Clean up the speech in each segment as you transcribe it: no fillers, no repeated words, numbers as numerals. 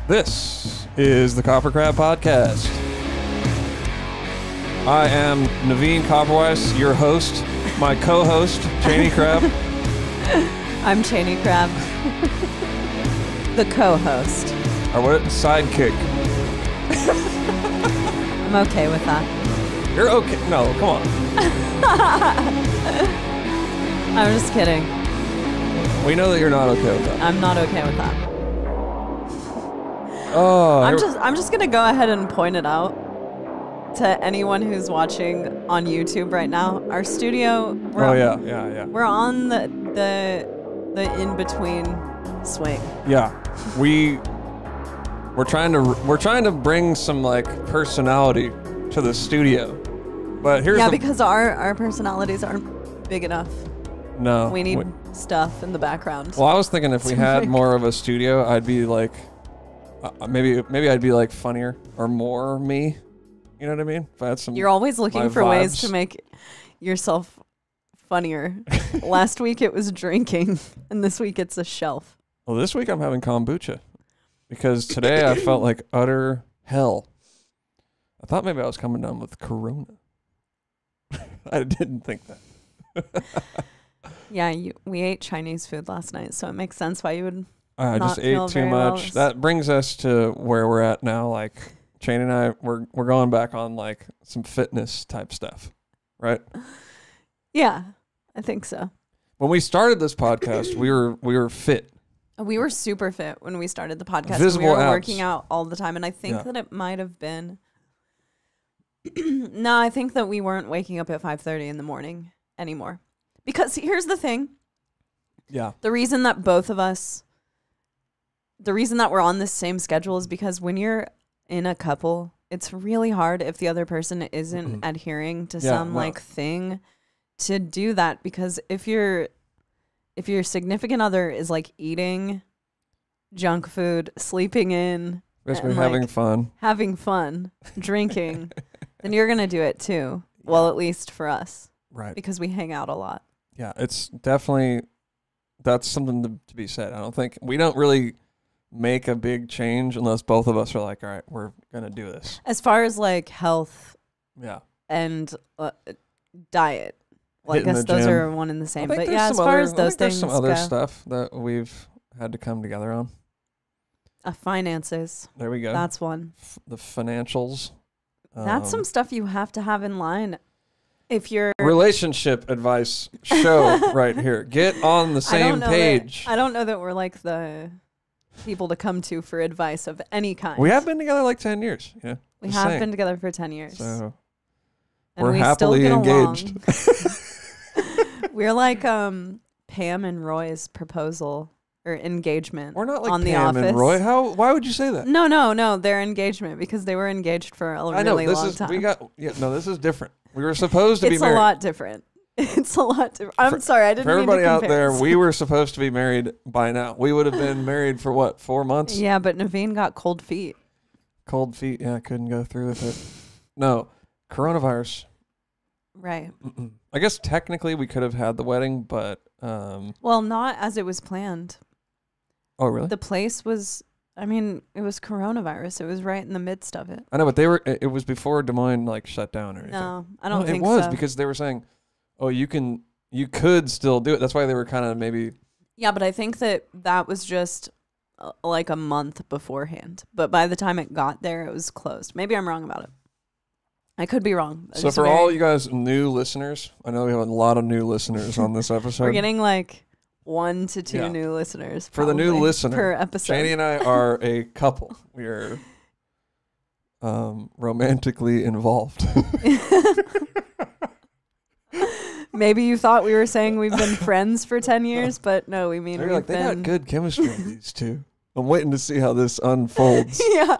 This is the KoperCrabb podcast. I am Navene Koperweis, your host. My co-host, Chaney Crabb. I'm Chaney Crabb, the co-host. Or what? Sidekick. I'm okay with that. You're okay? No, come on. I'm just kidding. We know that you're not okay with that. I'm not okay with that. Oh, I'm just gonna go ahead and point it out to anyone who's watching on YouTube right now. Our studio. We're on the in between swing. Yeah, we're trying to bring some like personality to the studio, but here's because our personalities aren't big enough. No, we need stuff in the background. Well, I was thinking if we had more of a studio, I'd be like, maybe I'd be like funnier or more me. You know what I mean? If I had some. You're always looking for ways to make yourself funnier. Last week it was drinking, and this week it's a shelf. Well, this week I'm having kombucha because today I felt like utter hell. I thought maybe I was coming down with Corona. I didn't think that. Yeah, we ate Chinese food last night, so it makes sense why you would. I just ate too much. That brings us to where we're at now. Like Shane and I, we're going back on like some fitness type stuff, right? Yeah, I think so. When we started this podcast, we were fit. We were super fit when we started the podcast. Visible we were abs. working out all the time, and I think that it might have been. No, I think that we weren't waking up at 5:30 in the morning anymore. Because here's the thing. Yeah. The reason that we're on this same schedule is because when you're in a couple, it's really hard if the other person isn't adhering to some like thing to do that. Because if your significant other is like eating junk food, sleeping in, basically having fun, drinking, then you're going to do it too. Well, at least for us. Right. Because we hang out a lot. Yeah, it's definitely, that's something to be said. We don't really make a big change unless both of us are like, all right, we're going to do this. As far as like health and diet, well, I guess those are one and the same. But yeah, as far as those things there's some other stuff that we've had to come together on. Finances. There we go. That's one. The financials. That's some stuff you have to have in line. If you're relationship advice show right here. Get on the same page. I don't know that we're like the people to come to for advice of any kind. We have been together like 10 years. Yeah. We have been together for 10 years. So we're happily engaged. We're like Pam and Roy's proposal or engagement. We're not like on Pam The Office. And Roy. Why would you say that? No, their engagement, because they were engaged for a really long time. This is different. We were supposed to be married. It's a lot different. It's a lot different. I'm sorry, I didn't mean to compare. For everybody out there, we were supposed to be married by now. We would have been married for what, 4 months? Yeah, but Navene got cold feet. Cold feet, yeah, I couldn't go through with it. No, coronavirus. Right. I guess technically we could have had the wedding, but... well, not as it was planned. Oh, really? The place was... it was coronavirus. It was right in the midst of it. I know, but it was before Des Moines like shut down or anything. No, I don't think so. It was because they were saying, oh, you could still do it. That's why they were kind of maybe. Yeah, but I think that was just like a month beforehand. But by the time it got there, it was closed. Maybe I'm wrong about it. I could be wrong. So for all you guys new listeners, I know we have a lot of new listeners on this episode. We're getting like 1 to 2 new listeners for the new listener per episode. Chaney and I are a couple. We are romantically involved. Maybe you thought we were saying we've been friends for 10 years, but no, we mean they got good chemistry, these two. I'm waiting to see how this unfolds. Yeah.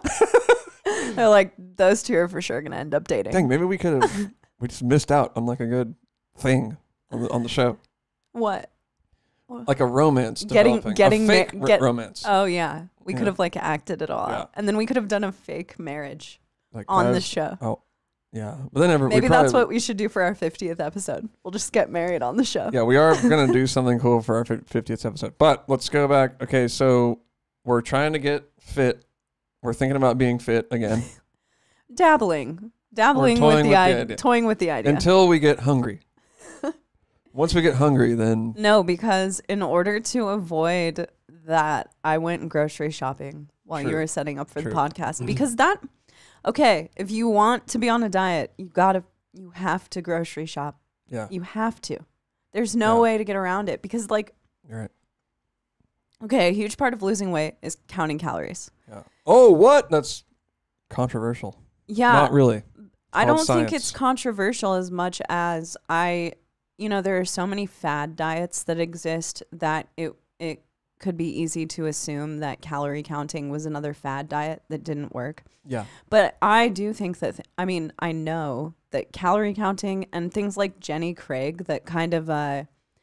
They're like, those two are for sure going to end up dating. Dang, maybe we could have, we just missed out on like a good thing on the show. What? Like a romance developing. Romance. Oh, yeah. We could have like acted it all out. And then we could have done a fake marriage on the show. Oh, yeah. But then maybe that's what we should do for our 50th episode. We'll just get married on the show. Yeah, we are going to do something cool for our 50th episode. But let's go back. Okay, so we're trying to get fit We're thinking about being fit again. Dabbling toying with the idea. toying with the idea Until we get hungry. Once we get hungry, then... No, because in order to avoid that, I went grocery shopping while you were setting up for the podcast. Because if you want to be on a diet, you have to grocery shop. Yeah. You have to. There's no way to get around it because You're right. Okay, a huge part of losing weight is counting calories. Yeah. Oh, what? That's controversial. Yeah. Not really. I don't think it's controversial as much as there are so many fad diets that exist that it could be easy to assume that calorie counting was another fad diet that didn't work. Yeah. But I do think that, I know that calorie counting and things like Jenny Craig that kind of...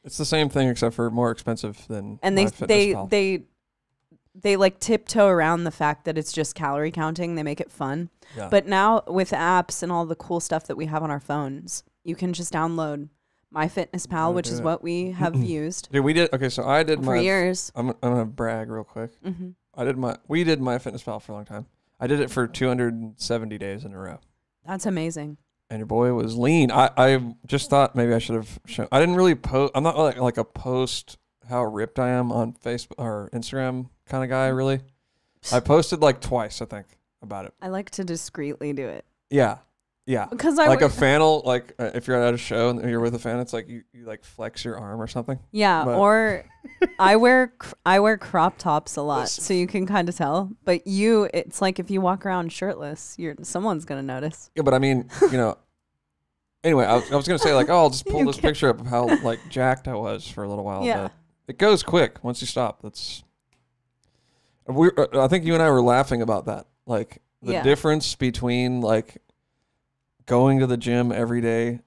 it's the same thing except for more expensive than and they like tiptoe around the fact that it's just calorie counting. They make it fun. Yeah. But now with apps and all the cool stuff that we have on our phones, you can just download MyFitnessPal, which is what we have used. Dude, we did. Okay, so I did for years. I'm gonna brag real quick. Mm-hmm. We did MyFitnessPal for a long time. I did it for 270 days in a row. That's amazing. And your boy was lean. I just thought maybe I should have shown. I didn't really post. I'm not like a post how ripped I am on Facebook or Instagram kind of guy, really. I posted like twice, I think, about it. I like to discreetly do it. Yeah. Yeah. Because a fan will, like, if you're at a show and you're with a fan, it's like you like flex your arm or something. Yeah. Or I wear crop tops a lot, so you can kind of tell. But it's like if you walk around shirtless, someone's going to notice. Yeah, but I mean, anyway, I was going to say, like, I'll just pull this picture up of how, like, jacked I was for a little while. Yeah. But it goes quick once you stop. I think you and I were laughing about that. Like, the difference between, like, going to the gym every day,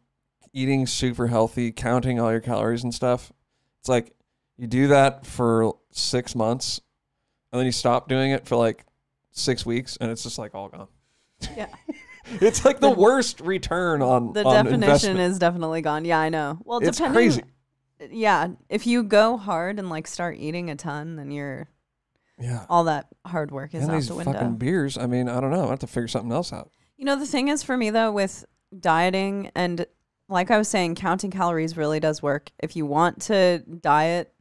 eating super healthy, counting all your calories and stuff. It's like you do that for 6 months and then you stop doing it for like 6 weeks and it's just like all gone. Yeah. It's like the worst return on the on definition investment. Is definitely gone. Yeah, I know. Well, it's crazy. Yeah. If you go hard and like start eating a ton, then all that hard work is out the window. Fucking beers. I mean, I don't know. I have to figure something else out. The thing is for me though, with dieting and like I was saying, counting calories really does work. If you want to diet,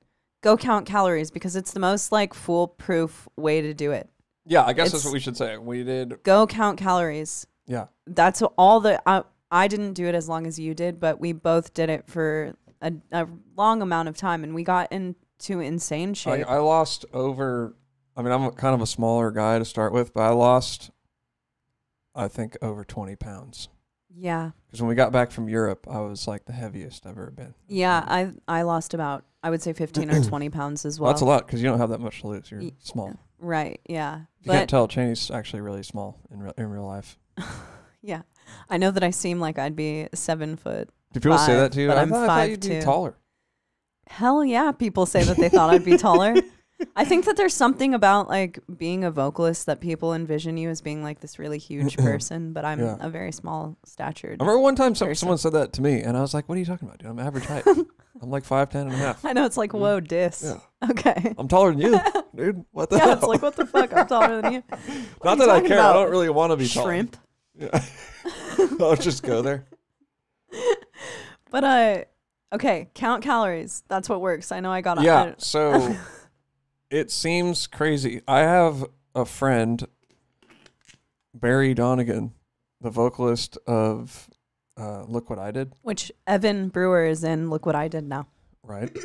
go count calories because it's the most like foolproof way to do it. Yeah, I guess that's what we should say. We did. Go count calories. Yeah. That's all I didn't do it as long as you did, but we both did it for a long amount of time and we got into insane shape. I lost over, I'm kind of a smaller guy to start with, but I lost, I think, over 20 pounds. Yeah. Because when we got back from Europe, I was like the heaviest I've ever been. Yeah, I lost about, I would say 15 or 20 pounds as well. That's a lot because you don't have that much to lose. You're small. Right, yeah. You can't tell, Chaney's actually really small in real life. Yeah. I know that I seem like I'd be 7 foot. Do people say that to you? But I I'm thought you'd be taller. Hell yeah, people say that they thought I'd be taller. I think that there's something about like being a vocalist that people envision you as being like this really huge person, but I'm a very small statured. I remember one time someone said that to me, and I was like, "What are you talking about, dude? I'm average height. I'm like 5'10" and a half." I know, it's like, whoa, diss. Yeah. Okay. I'm taller than you, dude. What the hell? It's like, what the fuck? I'm taller than you. Not that I care. I don't really want to be shrimp. Tall. Yeah. I'll just go there. But okay, count calories. That's what works. I know I got it. Yeah. So it seems crazy. I have a friend, Barry Donegan, the vocalist of Look What I Did. Which Evan Brewer is in Look What I Did now. Right.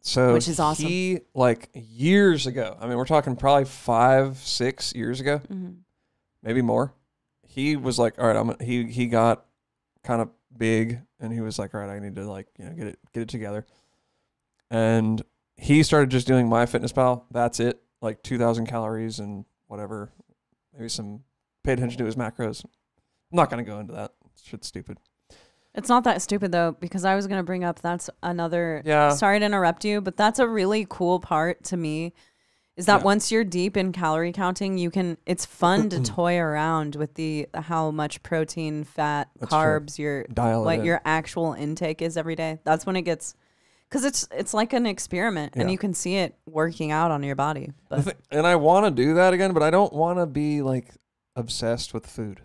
So which is awesome. He, like, years ago, I mean, we're talking probably 5-6 years ago, maybe more. He was like, all right, he got kind of big and he was like, all right, I need to like, get it together. And he started just doing MyFitnessPal. That's it. Like 2,000 calories and whatever. Maybe pay attention to his macros. I'm not going to go into that. Shit's stupid. It's not that stupid though, because I was going to bring up, that's another, yeah. Sorry to interrupt you, but that's a really cool part to me is that once you're deep in calorie counting, it's fun to toy around with how much protein, fat, carbs, your actual intake is every day. That's when it gets because it's like an experiment, and you can see it working out on your body. But and I want to do that again, but I don't want to be like obsessed with food.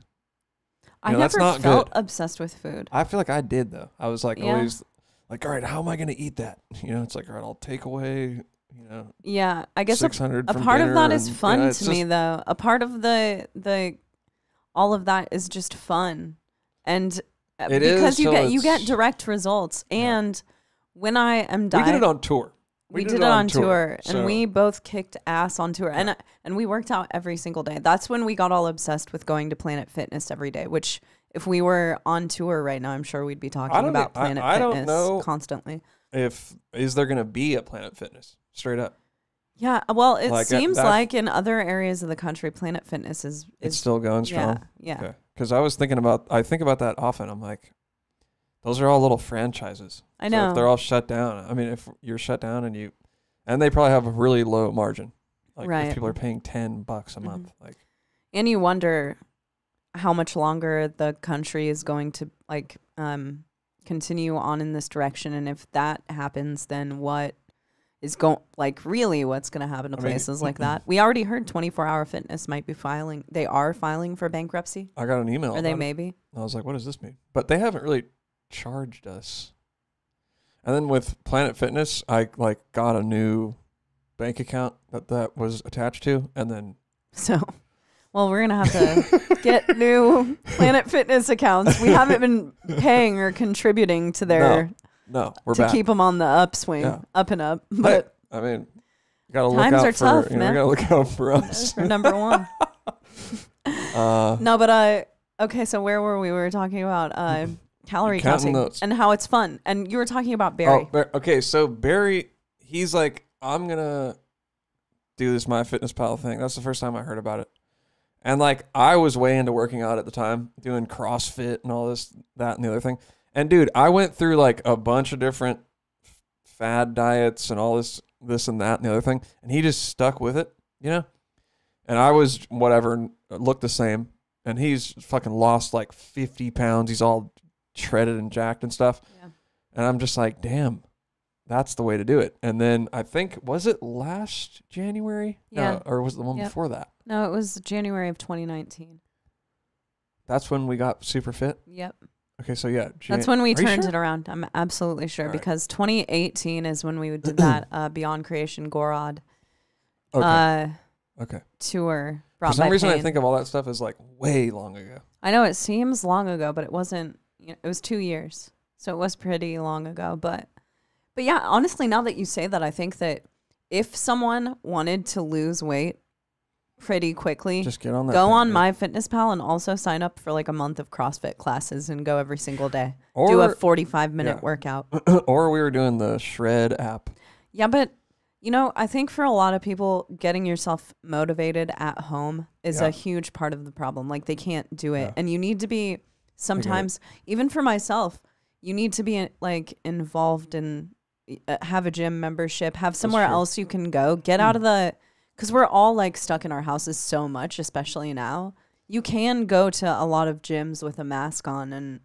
I never felt obsessed with food. I feel like I did though. I was like always like, all right, how am I going to eat that? You know, it's like, all right, I'll take away. You know. Yeah, I guess 600 a part of that is fun to me though. A part of the all of that is just fun, and because you get direct results. And when I am we did it on tour. We did it on tour, and we both kicked ass on tour, and we worked out every single day. That's when we got all obsessed with going to Planet Fitness every day, which if we were on tour right now, I'm sure we'd be talking about Planet Fitness don't know constantly. Is there going to be a Planet Fitness straight up? Yeah, well, it seems like in other areas of the country, Planet Fitness is it's still going strong. Yeah. Because I think about that often. I'm like, those are all little franchises. I know. So if they're all shut down, I mean, if you're shut down and they probably have a really low margin. Like if people are paying $10 a month, like. And you wonder how much longer the country is going to continue on in this direction, and if that happens, then what is what's going to happen to places like that? We already heard 24-Hour Fitness might be filing. They are filing for bankruptcy. I got an email. Or they may be. I was like, what does this mean? But they haven't really charged us. And then with Planet Fitness, I got a new bank account that was attached to, and then we're gonna have to get new Planet Fitness accounts. We haven't been paying or contributing to their we're back. Keep them on the upswing, up and up. But I mean, you gotta look out for tough, man. You gotta look out for us. For number one. Okay, so where were we? We were talking about calorie counting and how it's fun. And you were talking about Barry. Okay, so Barry, he's like, I'm going to do this MyFitnessPal thing. That's the first time I heard about it. And like, I was way into working out at the time, doing CrossFit and all this, that, and the other thing. And dude, I went through like a bunch of different fad diets and all this and that and the other thing. And he just stuck with it, you know? And I was looked the same. And he's fucking lost like 50 pounds. He's all shredded and jacked and stuff. Yeah. And I'm just like, damn, that's the way to do it. And then I think, was it last January? Yeah. Or was it the one before that? No, it was January of 2019. That's when we got super fit? Yep. Okay, so yeah. That's when we turned it around. I'm absolutely sure because 2018 is when we did that Beyond Creation Gorod tour. For some reason, I think of all that stuff as like way long ago. I know it seems long ago, but it wasn't. It was 2 years, so it was pretty long ago. But yeah, honestly, now that you say that, I think that if someone wanted to lose weight pretty quickly, just get on that. Go on MyFitnessPal and also sign up for like a month of CrossFit classes and go every single day. Or do a 45-minute workout. Or we were doing the Shred app. Yeah, but I think for a lot of people, getting yourself motivated at home is a huge part of the problem. Like they can't do it, and you need to be. Sometimes, even for myself, you need to be like involved in, have a gym membership, have somewhere else you can go. Get out of because we're all like stuck in our houses so much, especially now. You can go to a lot of gyms with a mask on and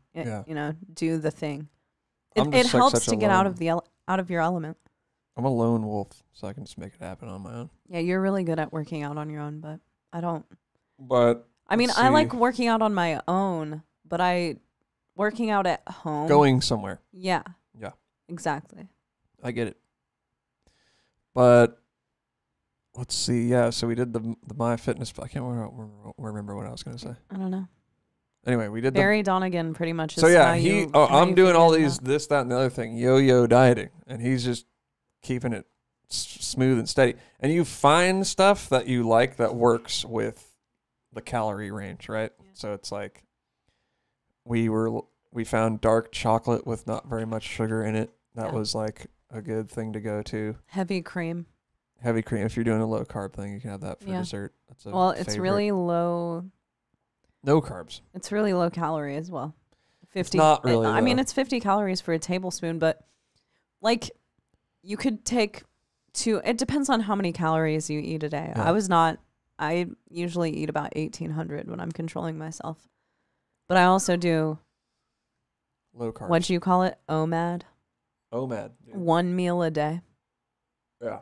do the thing. It helps to get out of your element. I'm a lone wolf, so I can just make it happen on my own. Yeah, you're really good at working out on your own, but I don't. But I mean, I like working out on my own. But working out at home. Going somewhere. Yeah. Yeah. Exactly. I get it. But let's see. Yeah. So we did the MyFitness. I can't remember what I was going to say. I don't know. Anyway, we did Barry Donegan pretty much. So yeah, I'm doing all these, this, that, and the other thing, yo-yo dieting. And he's just keeping it smooth and steady. And you find stuff that you like that works with the calorie range, right? Yeah. So it's like, we found dark chocolate with not very much sugar in it. That was like a good thing to go to. Heavy cream. If you're doing a low carb thing, you can have that for dessert. That's it's really low. No carbs. It's really low calorie as well. 50. It's not really. I mean, it's 50 calories for a tablespoon, but like you could take it depends on how many calories you eat a day. Yeah. I usually eat about 1,800 when I'm controlling myself. But I also do low carbs. What do you call it? OMAD? OMAD. Dude. 1 meal a day. Yeah.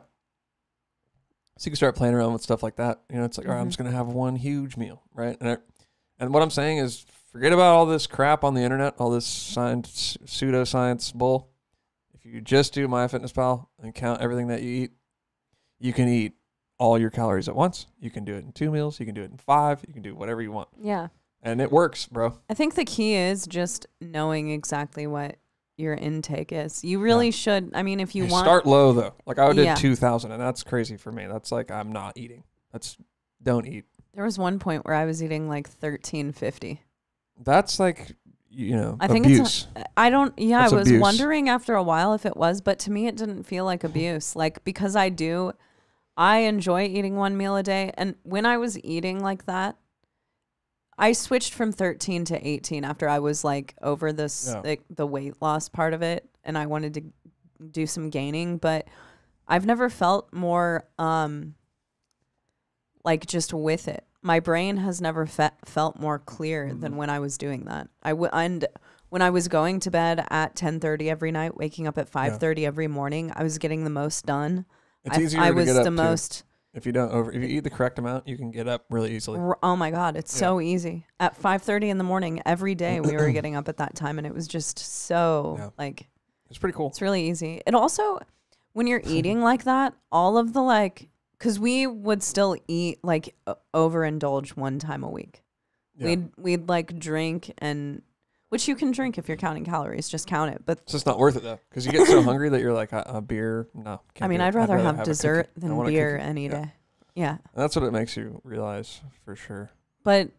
So you can start playing around with stuff like that. You know, it's like, all right, I'm just going to have one huge meal, right? And what I'm saying is forget about all this crap on the internet, all this science, pseudoscience bull. If you just do MyFitnessPal and count everything that you eat, you can eat all your calories at once. You can do it in 2 meals. You can do it in 5. You can do whatever you want. Yeah. And it works, bro. I think the key is just knowing exactly what your intake is. You really should. I mean, if you want, start low though. Like I did 2,000, and that's crazy for me. That's like I'm not eating. Don't eat. There was one point where I was eating like 1350. That's like, you know, I think abuse. I don't. Yeah, That's I was abuse. wondering after a while if it was, but to me it didn't feel like abuse. Like because I enjoy eating 1 meal a day, and when I was eating like that, I switched from 13 to 18 after I was like over this, like the weight loss part of it. And I wanted to do some gaining, but I've never felt more, like just with it. My brain has never felt more clear than when I was doing that. And when I was going to bed at 10:30 every night, waking up at 5:30 every morning, I was getting the most done. It's easier to get up the most. If you eat the correct amount, you can get up really easily. Oh my God, it's so easy. At 5:30 in the morning every day, we were getting up at that time, and it was just so like. It's pretty cool. It's really easy. It also, when you're eating like that, all of the like, because we would still eat like overindulge 1 time a week. Yeah. We'd like drink which you can drink if you're counting calories, just count it. But it's just not worth it though, because you get so hungry that you're like a beer. No, I mean, I'd rather have dessert than beer any day. Yeah, and that's what it makes you realize for sure. But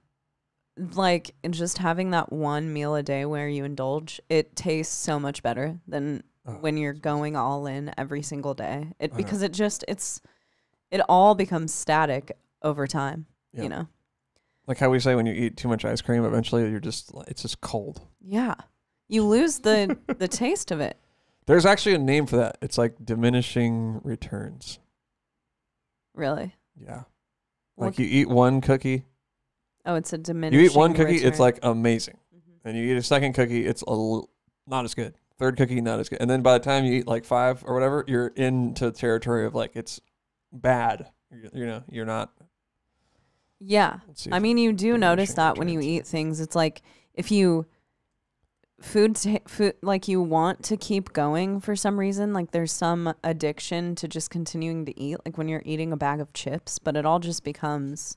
like just having that 1 meal a day where you indulge, it tastes so much better than when you're going all in every single day. Because it all becomes static over time. Yep. You know. Like how we say when you eat too much ice cream, eventually it's just cold. Yeah. You lose the taste of it. There's actually a name for that. It's like diminishing returns. Really? Yeah. Like you eat one cookie. Oh, it's a diminishing You eat one cookie, return. it's like amazing. And you eat a second cookie, it's not as good. Third cookie, not as good. And then by the time you eat like 5 or whatever, you're into territory of like it's bad. You're not. Yeah. I mean, you do notice that when you eat things, it's like if you food like you want to keep going for some reason, like there's some addiction to just continuing to eat, like when you're eating a bag of chips, but it all just becomes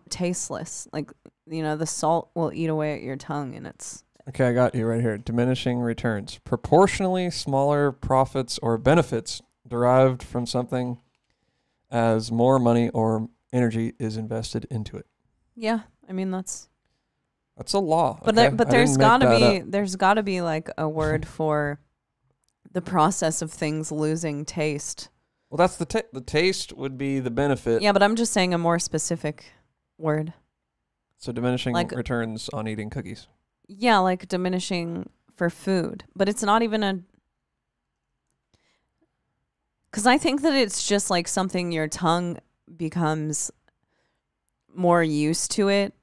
tasteless. Like, you know, the salt will eat away at your tongue and it's... Okay, I got you right here. Diminishing returns. Proportionally smaller profits or benefits derived from something as more money or energy is invested into it. Yeah, I mean that's a law. But okay? but there's got to be like a word for the process of things losing taste. Well, that's the taste would be the benefit. Yeah, but I'm just saying a more specific word. So diminishing returns on eating cookies. Yeah, like diminishing for food, but it's not even because I think that it's just like something your tongue becomes more used to it.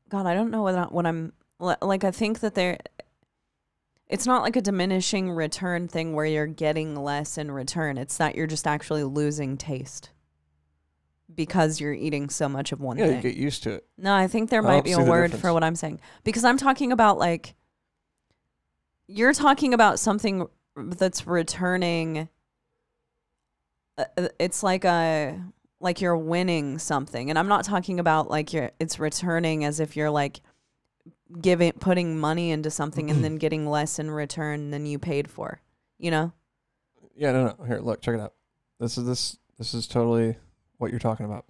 God, I don't know what I'm like. I think that it's not like a diminishing return thing where you're getting less in return. It's that you're just actually losing taste because you're eating so much of one thing. Yeah, you get used to it. No, I think there might be a word for what I'm saying, because I'm talking about like, you're talking about something that's returning. It's like you're winning something, and I'm not talking about like it's returning as if you're like putting money into something and then getting less in return than you paid for, you know? Yeah, no. Here, look, check it out. This is totally what you're talking about.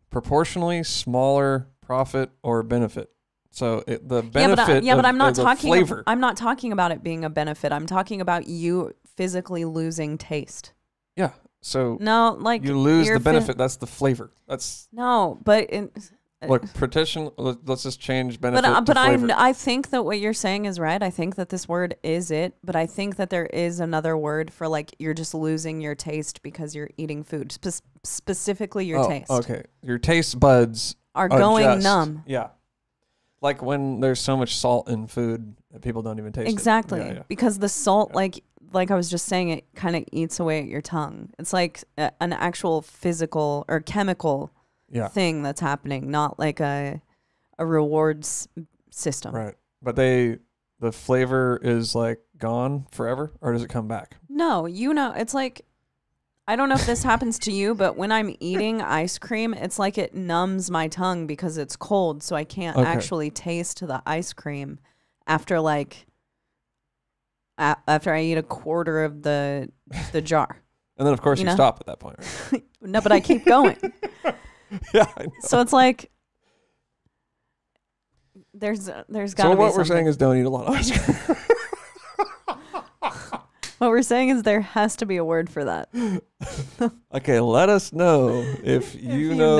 Proportionally smaller profit or benefit. So the benefit but I'm not talking flavor. I'm not talking about it being a benefit. I'm talking about you physically losing taste. Yeah. So no, like you lose the benefit. That's the flavor. That's no, but look, protection. Let's just change benefit. But I think that what you're saying is right. I think that this word is it, but I think that there is another word for like you're just losing your taste because you're eating food, specifically your taste. Okay, your taste buds are going numb. Yeah, like when there's so much salt in food that people don't even taste. Exactly, it. Yeah. Because the salt, like like I was just saying, it kind of eats away at your tongue. It's like an actual physical or chemical thing that's happening, not like a rewards system. Right. But the flavor is like gone forever, or does it come back? No, it's like, I don't know if this happens to you, but when I'm eating ice cream, it's like it numbs my tongue because it's cold, so I can't actually taste the ice cream after like after I eat a quarter of the jar. And then of course you stop at that point. Right? No, but I keep going. Yeah, I know. So it's like there's got to be So what something. we're saying is don't eat a lot of ice cream. What we're saying is there has to be a word for that. Okay, let us know if you know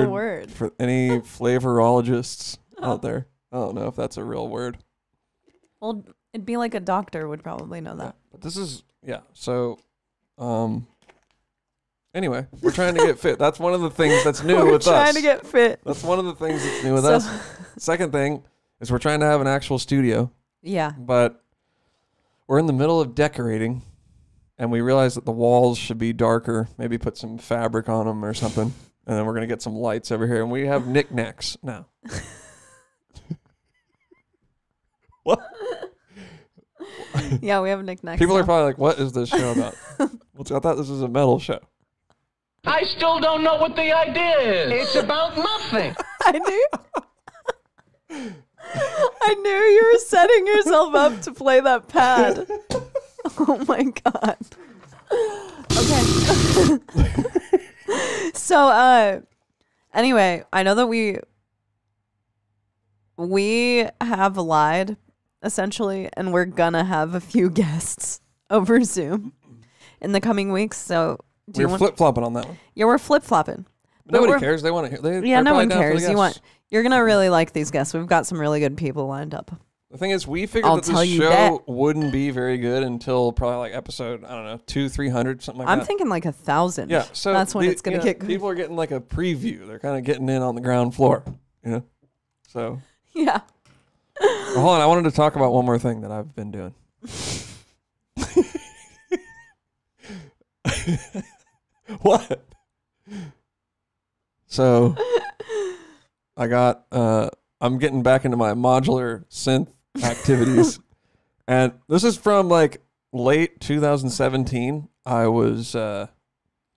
the word for any flavorologists out there. I don't know if that's a real word. Well, it'd be like a doctor would probably know that. But this is, so, anyway, we're trying to get fit. That's one of the things that's new with us. We're trying to get fit. That's one of the things that's new with us. Second thing is we're trying to have an actual studio. Yeah. But we're in the middle of decorating, and we realize that the walls should be darker. Maybe put some fabric on them or something. And then we're going to get some lights over here. And we have knickknacks now. What? Yeah, we have knickknacks. People are probably like, what is this show about? Well, I thought this was a metal show. I still don't know what the idea is. It's about nothing. I knew you were setting yourself up to play that pad. Oh my God. Okay. So, anyway, I know that we have lied, essentially, and we're gonna have a few guests over Zoom in the coming weeks. So we're flip-flopping on that one. Yeah, we're flip-flopping. Nobody cares. They want to hear. Yeah, no one cares. You're gonna really like these guests. We've got some really good people lined up. The thing is, we figured that this show wouldn't be very good until probably like episode, I don't know, 200-300, something like that. I'm thinking like 1,000. Yeah, so that's when it's gonna get good. People are getting like a preview. They're kind of getting in on the ground floor, So yeah. Well, hold on, I wanted to talk about one more thing that I've been doing. What? So I'm getting back into my modular synth activities. And this is from like late 2017. I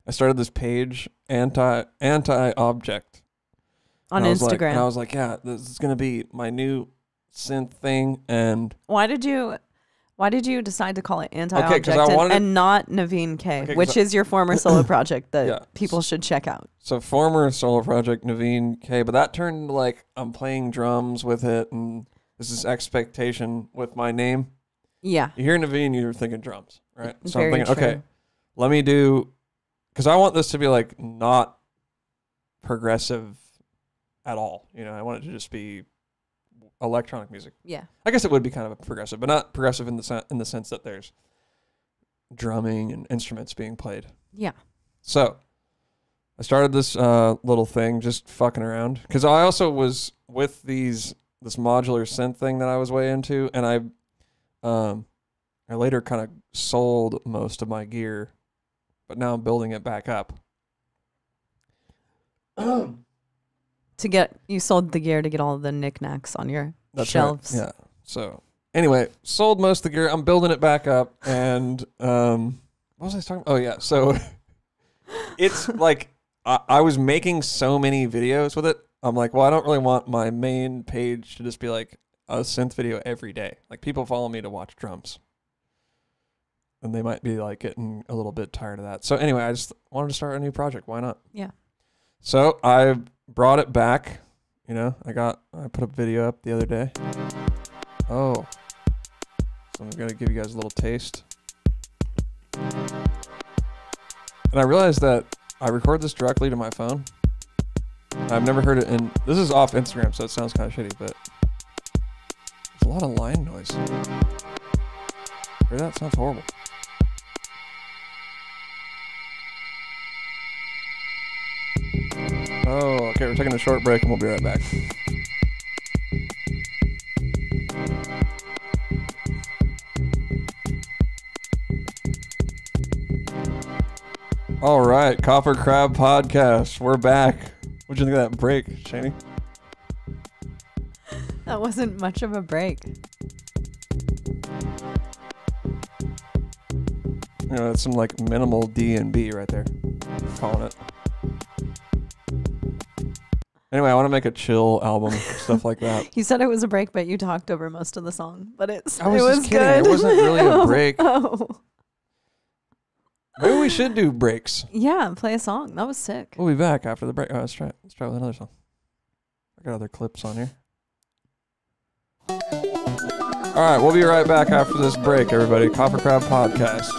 started this page, anti-object. On Instagram. And I was like, yeah, this is going to be my new synth thing. And why did you decide to call it anti-object and not Navene K, which is your former solo project that people should check out? So former solo project, Navene K, but that turned into like I'm playing drums with it, and this is expectation with my name. Yeah. You hear Navene, you're thinking drums, right? So Very I'm thinking, true. okay, let me do, because I want this to be like not progressive at all. I want it to just be electronic music. Yeah. I guess it would be kind of progressive, but not progressive in the sense that there's drumming and instruments being played. Yeah. So I started this little thing, just fucking around, because I also was with this modular synth thing that I was way into, and I later kind of sold most of my gear, but now I'm building it back up. You sold the gear to get all the knickknacks on your shelves. Right. Yeah. So anyway, sold most of the gear. I'm building it back up, and what was I talking about? Oh yeah. So it's like I was making so many videos with it. I'm like, well, I don't really want my main page to just be like a synth video every day. Like people follow me to watch drums, and they might be like getting a little bit tired of that. So anyway, I just wanted to start a new project. Why not? Yeah. So I brought it back. I put a video up the other day. Oh. So I'm going to give you guys a little taste. And I realized that I record this directly to my phone. I've never heard it this is off Instagram, so it sounds kind of shitty, but there's a lot of line noise. Hear that? Sounds horrible. Oh, okay, we're taking a short break and we'll be right back. All right, KoperCrabb podcast. We're back. What'd you think of that break, Chaney? That wasn't much of a break. You know, it's some like minimal D&B right there. I'm calling it. Anyway, I want to make a chill album, stuff like that. You said it was a break, but you talked over most of the song. But it was just kidding. good. It wasn't really a break. Oh. Maybe we should do breaks. Yeah, play a song. That was sick. We'll be back after the break. All right, let's try it. Let's try with another song. I got other clips on here. All right, we'll be right back after this break, everybody. KoperCrabb podcast.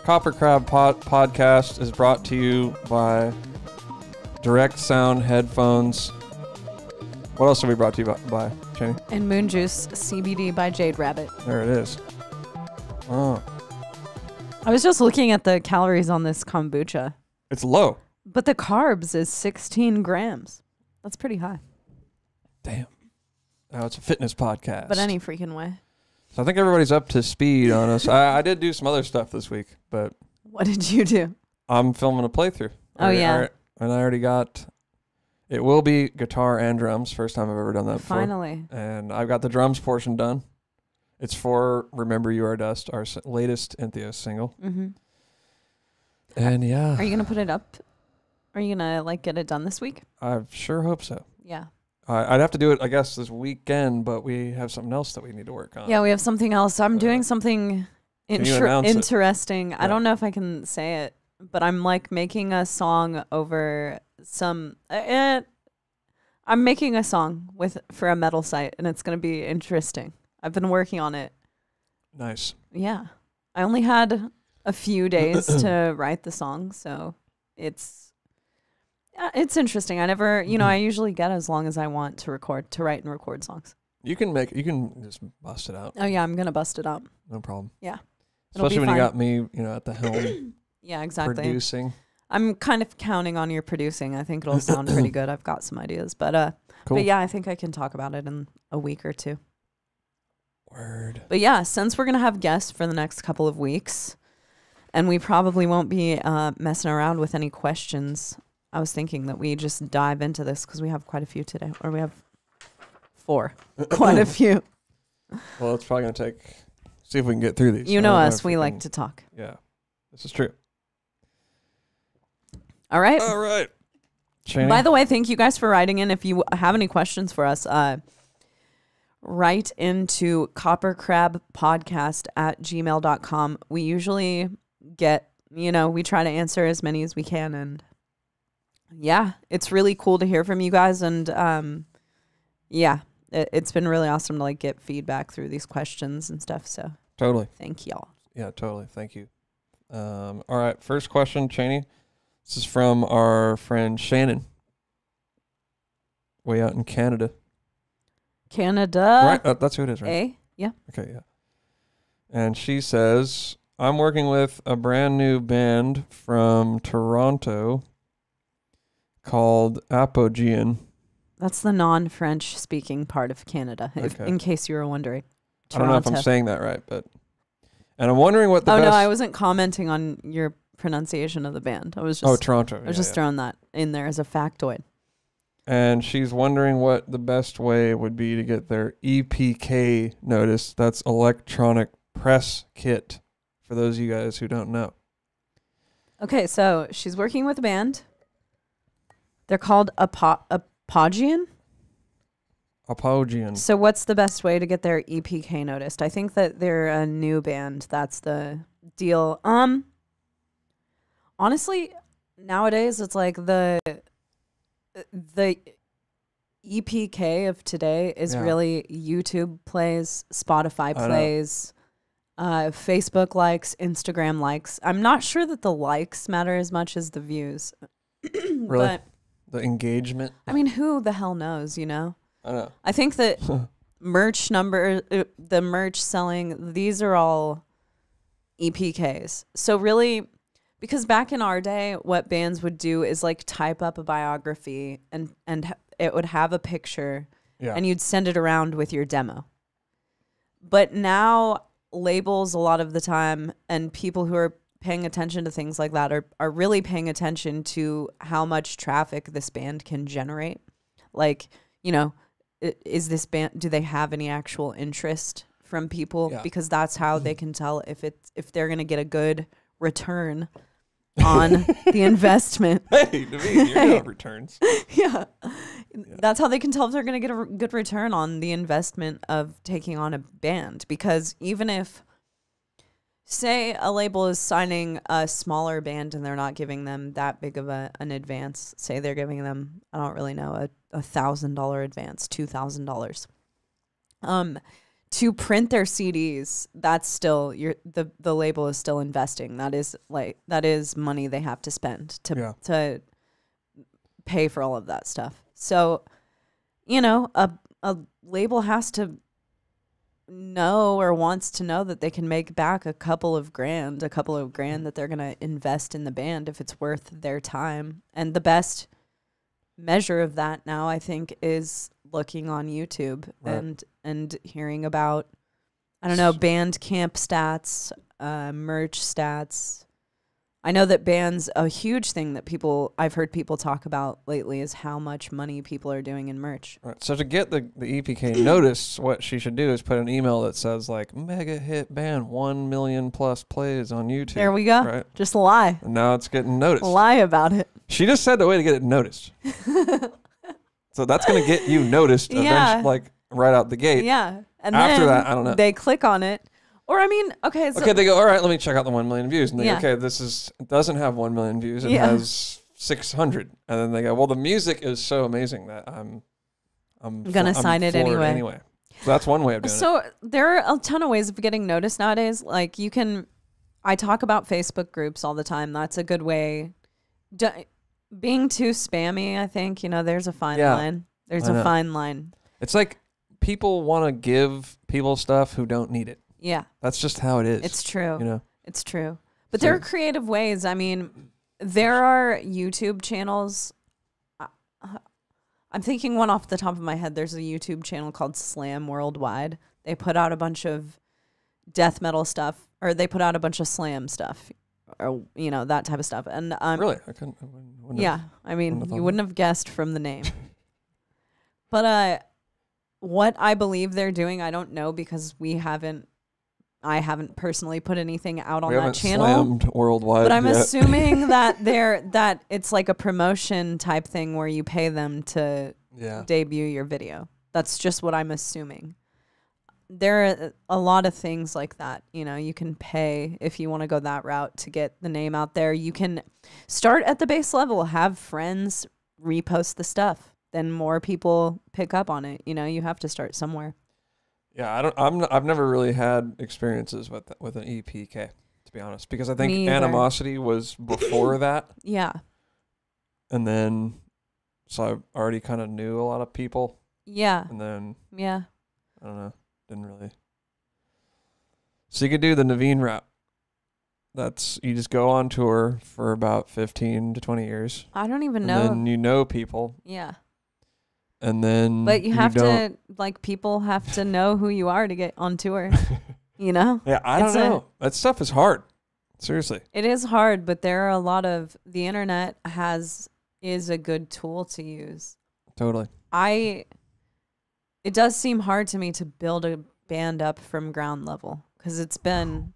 KoperCrabb podcast is brought to you by Direct Sound headphones. What else are we brought to you by, Chaney? And Moon Juice CBD by Jade Rabbit. There it is. Oh, I was just looking at the calories on this kombucha. it's low. But the carbs is 16 grams. That's pretty high. Damn. Now it's a fitness podcast. But any freaking way. So I think everybody's up to speed on us. I did do some other stuff this week, but What did you do? I'm filming a playthrough. Oh, yeah. And I already got... It will be guitar and drums. First time I've ever done that before. Finally. And I've got the drums portion done. It's for Remember You Are Dust, our latest Entheos single. Mm-hmm. And yeah. Are you going to put it up? Are you going to like get it done this week? I sure hope so. Yeah. I'd have to do it, I guess, this weekend, but we have something else that we need to work on. Yeah, we have something else. I'm doing something interesting. Yeah. I don't know if I can say it, but I'm like making a song over some... I'm making a song for a metal site, and it's going to be interesting. I've been working on it. Nice. Yeah. I only had a few days to write the song, so it's interesting. I never, I usually get as long as I want to write and record songs. You can just bust it out. Oh yeah, I'm going to bust it up. No problem. Yeah. Especially when you got me, at the helm. Yeah, exactly. Producing. I'm kind of counting on your producing. I think it'll sound pretty good. I've got some ideas, but Cool. But yeah, I think I can talk about it in a week or two. Word. But yeah, since we're going to have guests for the next couple of weeks, and we probably won't be messing around with any questions, I was thinking that we just dive into this because we have quite a few today, or we have 4. Quite a few. Well, it's probably going to see if we can get through these. You know us, we like to talk. Yeah, this is true. All right. All right. Chaney? By the way, thank you guys for writing in. If you have any questions for us, write into KoperCrabbPodcast@gmail.com. We usually get, we try to answer as many as we can. And yeah, it's really cool to hear from you guys. And yeah, it's been really awesome to like get feedback through these questions and stuff. So Totally. thank y'all. Yeah, totally. Thank you. All right. First question, Chaney. This is from our friend Shannon. Way out in Canada. Canada. Right? That's who it is, right? A? Yeah. Okay, yeah. And she says, I'm working with a brand new band from Toronto called Apogean. That's the non-French speaking part of Canada, in case you were wondering. Toronto. I don't know if I'm saying that right, but... And I'm wondering what the best... Oh, no, I wasn't commenting on your pronunciation of the band. I was just... Oh, Toronto. I was just throwing that in there as a factoid. And she's wondering what the best way would be to get their EPK notice. That's electronic press kit, for those of you guys who don't know. Okay, so she's working with a band. They're called Apogean. Apogean. So what's the best way to get their EPK noticed? I think that they're a new band. That's the deal. Honestly, nowadays it's like the EPK of today is really YouTube plays, Spotify plays, Facebook likes, Instagram likes. I'm not sure that the likes matter as much as the views. Really? But the engagement. I mean, who the hell knows, you know? I know. I think that the merch selling, these are all EPKs. So really, because back in our day, what bands would do is like type up a biography and it would have a picture and you'd send it around with your demo. But now labels a lot of the time and people who are paying attention to things like that are really paying attention to how much traffic this band can generate. Like, you know, is this band, do they have any actual interest from people? Yeah. Because that's how they can tell if they're going to get a good return on the investment. Hey, Navene, you're not returns. Yeah. That's how they can tell if they're going to get a good return on the investment of taking on a band. Because even if, say, a label is signing a smaller band and they're not giving them that big of an advance, say they're giving them, I don't really know, a $1,000 advance, $2,000. To print their CDs, that's still the label is still investing. That is money they have to spend to pay for all of that stuff. So, you know, a label has to know or wants to know that they can make back a couple of grand that they're going to invest in the band if it's worth their time. And the best measure of that now, I think, is looking on YouTube and hearing about, I don't know, band camp stats, merch stats. I know that bands, a huge thing that I've heard people talk about lately is how much money people are doing in merch. Right. So to get the EPK notice, what she should do is put an email that says like mega hit band, 1 million plus plays on YouTube. There we go. Right? Just lie. And now it's getting noticed. Lie about it. She just said the way to get it noticed. So that's going to get you noticed eventually, like right out the gate. Yeah. And after then that, I don't know. They click on it. Or, I mean, okay. So they go, all right, let me check out the 1 million views. And they go, okay, it doesn't have 1 million views. It has 600. And then they go, well, the music is so amazing that I'm going to sign it anyway. So that's one way of doing it. So there are a ton of ways of getting noticed nowadays. Like I talk about Facebook groups all the time. That's a good way. Being too spammy, I think, you know, there's a fine line. There's a fine line. It's like people want to give people stuff who don't need it. Yeah. That's just how it is. It's true. You know? It's true. But there are creative ways. I mean, there are YouTube channels. I'm thinking one off the top of my head. There's a YouTube channel called Slam Worldwide. They put out a bunch of death metal stuff, or they put out a bunch of slam stuff, or, you know, that type of stuff. And really? I mean, you wouldn't have guessed from the name. But what I believe they're doing, I don't know, because I haven't personally put anything out on that channel. Slammed worldwide, but I'm assuming that it's like a promotion type thing where you pay them to debut your video. That's just what I'm assuming. There are a lot of things like that. You know, you can pay if you want to go that route to get the name out there. You can start at the base level, have friends repost the stuff. Then more people pick up on it. You know, you have to start somewhere. Yeah, I've never really had experiences with an EPK, to be honest, because I think Animosity was before that. Yeah. And then, so I already kind of knew a lot of people. Yeah. And then, I don't know, didn't really. So you could do the Navene route. You just go on tour for about 15 to 20 years. I don't even know. And then you know people. Yeah. And then, but you have to, like, people have to know who you are to get on tour, you know? Yeah, I don't know. That stuff is hard. Seriously. It is hard, but there are a lot of, the internet is a good tool to use. Totally. It does seem hard to me to build a band up from ground level, because it's been,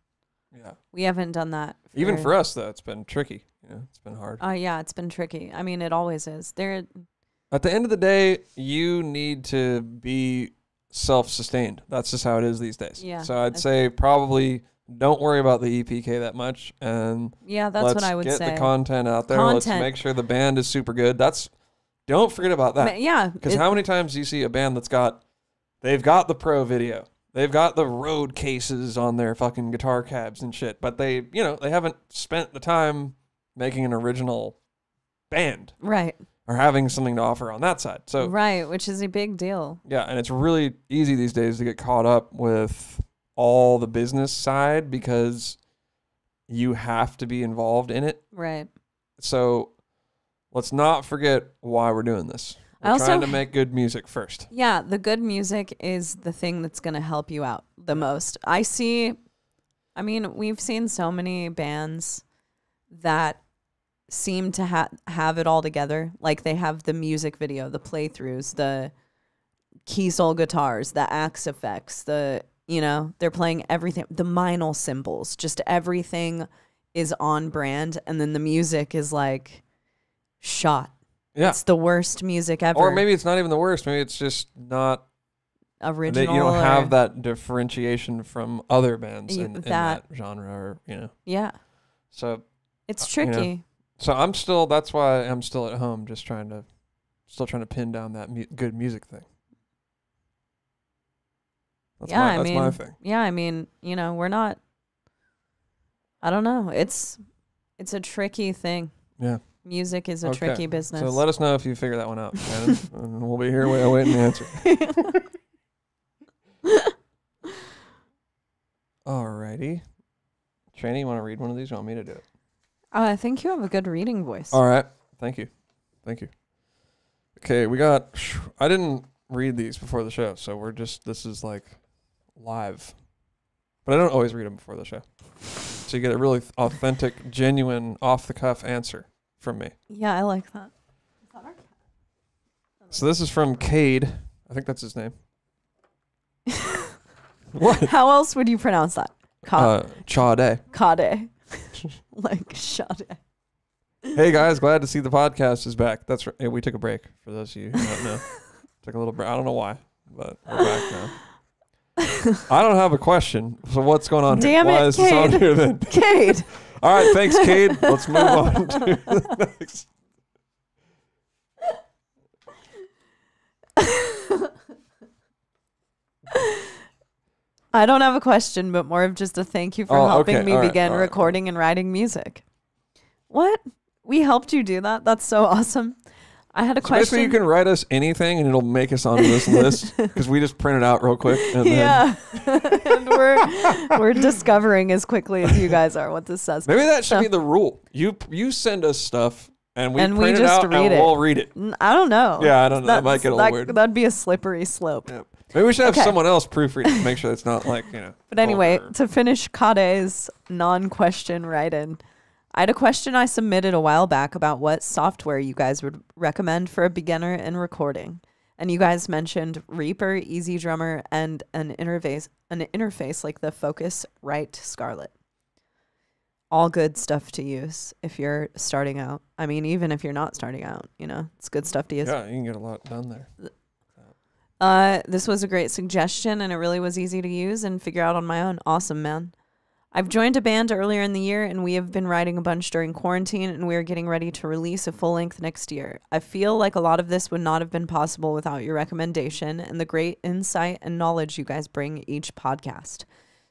we haven't done that. Even for us, though, it's been tricky. You know, it's been hard. Yeah, it's been tricky. I mean, it always is. At the end of the day, you need to be self-sustained. That's just how it is these days. Yeah. So I'd say probably don't worry about the EPK that much, and that's what I would say. Let's get the content out there. Let's make sure the band is super good. Don't forget about that. Yeah. Because how many times do you see a band they've got the pro video, they've got the road cases on their fucking guitar cabs and shit, but they haven't spent the time making an original band. Right. are having something to offer on that side. So right, which is a big deal. Yeah, and it's really easy these days to get caught up with all the business side because you have to be involved in it. Right. So let's not forget why we're doing this. We're trying to make good music first. Yeah, the good music is the thing that's going to help you out the most. We've seen so many bands that seem to have it all together. Like they have the music video, the playthroughs, the key soul guitars, the axe effects, they're playing everything, the minor cymbals, just everything is on brand. And then the music is like shot. Yeah. It's the worst music ever. Or maybe it's not even the worst. Maybe it's just not original. You don't have that differentiation from other bands in that genre, or Yeah. So it's tricky. So that's why I'm still at home, just trying to pin down that good music thing. That's my thing. Yeah, we're not. I don't know. It's a tricky thing. Yeah. Music is a tricky business. So let us know if you figure that one out, Shannon, and we'll be here waiting to answer. Alrighty. Chaney, you want to read one of these? You want me to do it? I think you have a good reading voice. All right. Thank you. Okay, I didn't read these before the show, so this is like live. But I don't always read them before the show. So you get a really authentic, genuine, off-the-cuff answer from me. Yeah, I like that. So this is from Jade. I think that's his name. What? How else would you pronounce that? Chade. Kade. Like Sade. Hey guys, glad to see the podcast is back. That's right. We took a break, for those of you who don't know. Took a little break. I don't know why, but we're back now. I don't have a question. So what's going on here? Damn it, Why is this on here then? Jade. All right, thanks, Jade. Let's move on to the next. I don't have a question, but more of just a thank you for helping me begin recording and writing music. What? We helped you do that? That's so awesome. I had a question. Basically, you can write us anything, and it'll make us onto this list because we just print it out real quick. And and we're discovering as quickly as you guys are what this says. Maybe that should be the rule. You send us stuff, and we print it out, and we'll read it. I don't know. Yeah, I don't know. That might get a little weird. That'd be a slippery slope. Yeah. Maybe we should have someone else proofread it to make sure it's not like, But anyway, to finish Kade's non-question write-in, I had a question I submitted a while back about what software you guys would recommend for a beginner in recording. And you guys mentioned Reaper, Easy Drummer, and an interface like the Focusrite Scarlett. All good stuff to use if you're starting out. I mean, even if you're not starting out, it's good stuff to use. Yeah, you can get a lot done there. This was a great suggestion, and it really was easy to use and figure out on my own. Awesome, man. I've joined a band earlier in the year, and we have been writing a bunch during quarantine, and we are getting ready to release a full length next year. I feel like a lot of this would not have been possible without your recommendation and the great insight and knowledge you guys bring each podcast.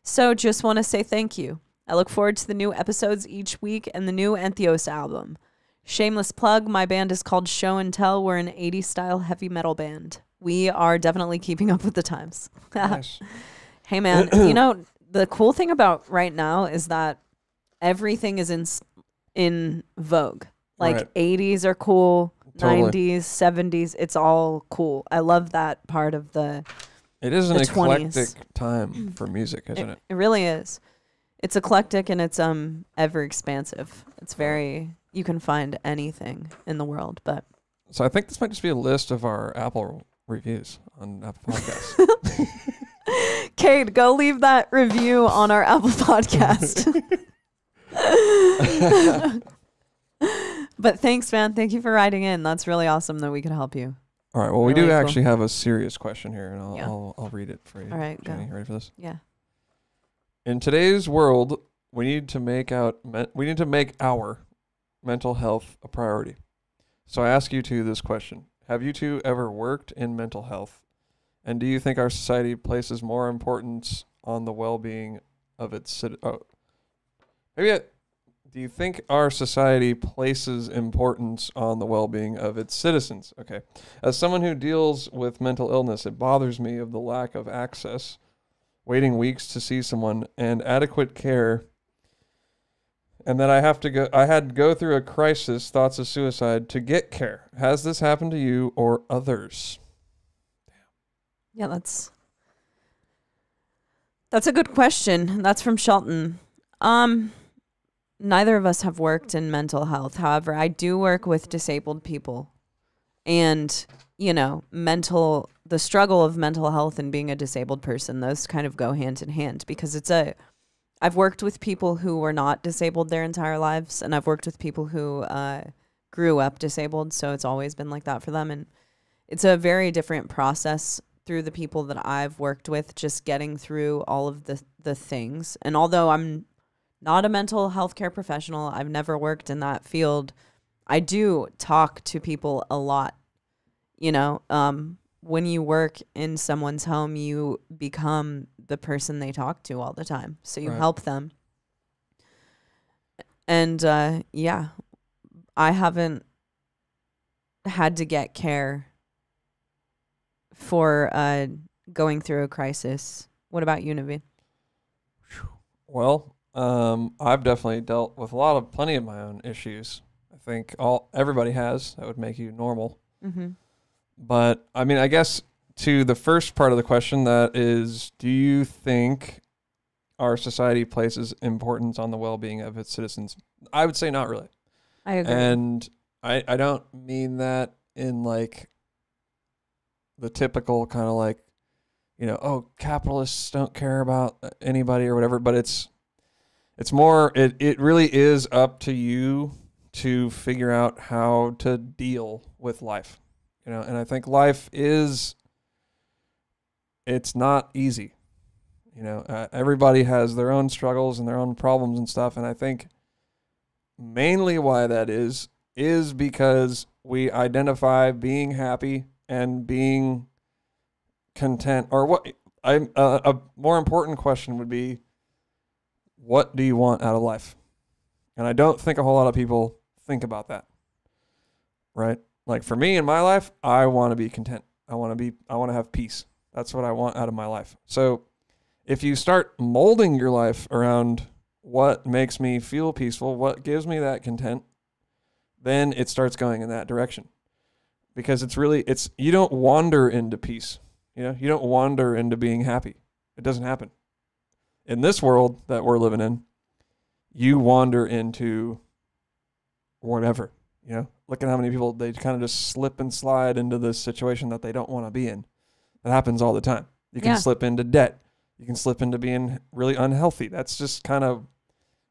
So just want to say thank you. I look forward to the new episodes each week and the new Entheos album. Shameless plug, my band is called Show and Tell. We're an 80s style heavy metal band. We are definitely keeping up with the times. Nice. Hey man, the cool thing about right now is that everything is in vogue. Like 80s are cool, totally. 90s, 70s, it's all cool. I love that part of the It is an eclectic time for music, isn't it? It really is. It's eclectic and it's ever expansive. It's you can find anything in the world, but so I think this might just be a list of our Apple reviews on Apple Podcasts. Kate, go leave that review on our Apple Podcast. But thanks, man. Thank you for writing in. That's really awesome that we could help you. All right. Well, we do actually have a serious question here, and I'll read it for you. All right, Jenny, ready for this? Yeah. In today's world, we need to make our mental health a priority. So I ask you two this question. Have you two ever worked in mental health? And do you think our society places more importance on the well-being of its citizens? Do you think our society places importance on the well-being of its citizens? Okay. As someone who deals with mental illness, it bothers me of the lack of access, waiting weeks to see someone, and adequate care, and that I had to go through a crisis, thoughts of suicide, to get care. Has this happened to you or others? Yeah, that's a good question. That's from Shelton. Neither of us have worked in mental health. However, I do work with disabled people, and, you know, the struggle of mental health and being a disabled person, those kind of go hand in hand, because I've worked with people who were not disabled their entire lives, and I've worked with people who grew up disabled, so it's always been like that for them. And it's a very different process through the people that I've worked with, just getting through all of the things. And although I'm not a mental health care professional, I've never worked in that field, I do talk to people a lot. You know, when you work in someone's home, you become the person they talk to all the time. So you help them. And yeah, I haven't had to get care for going through a crisis. What about you, Navene? Well, I've definitely dealt with plenty of my own issues. I think everybody has. That would make you normal. Mm-hmm. But I mean, I guess to the first part of the question, that is, do you think our society places importance on the well-being of its citizens? I would say not really. I agree. And I don't mean that in like the typical kind of like, you know, oh, capitalists don't care about anybody or whatever, but it's more, it really is up to you to figure out how to deal with life, you know. And I think life it's not easy, you know. Everybody has their own struggles and their own problems and stuff, and I think mainly why that is because we identify being happy and being content, or what a more important question would be, what do you want out of life? And I don't think a whole lot of people think about that, right? Like for me in my life, I want to be content. I want to have peace. That's what I want out of my life. So if you start molding your life around what makes me feel peaceful, what gives me that content, then it starts going in that direction. Because you don't wander into peace. You know, you don't wander into being happy. It doesn't happen. In this world that we're living in, you wander into whatever, you know. Look at how many people, they kind of just slip and slide into this situation that they don't want to be in. That happens all the time. You can slip into debt. You can slip into being really unhealthy. That's just kind of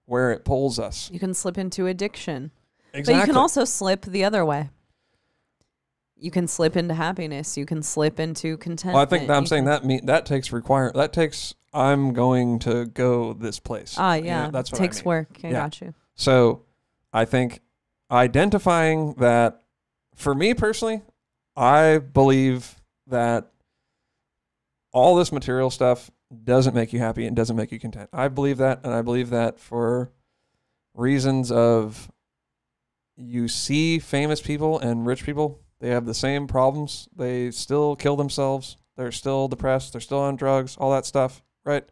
where it pulls us. You can slip into addiction. Exactly. But you can also slip the other way. You can slip into happiness. You can slip into contentment. Well, I think that takes I'm going to go this place. Yeah. You know, that's what takes I mean. work. I got you. So I think identifying that, for me personally, I believe that all this material stuff doesn't make you happy and doesn't make you content. I believe that, and I believe that for reasons of, you see famous people and rich people, they have the same problems. They still kill themselves. They're still depressed. They're still on drugs, all that stuff, right?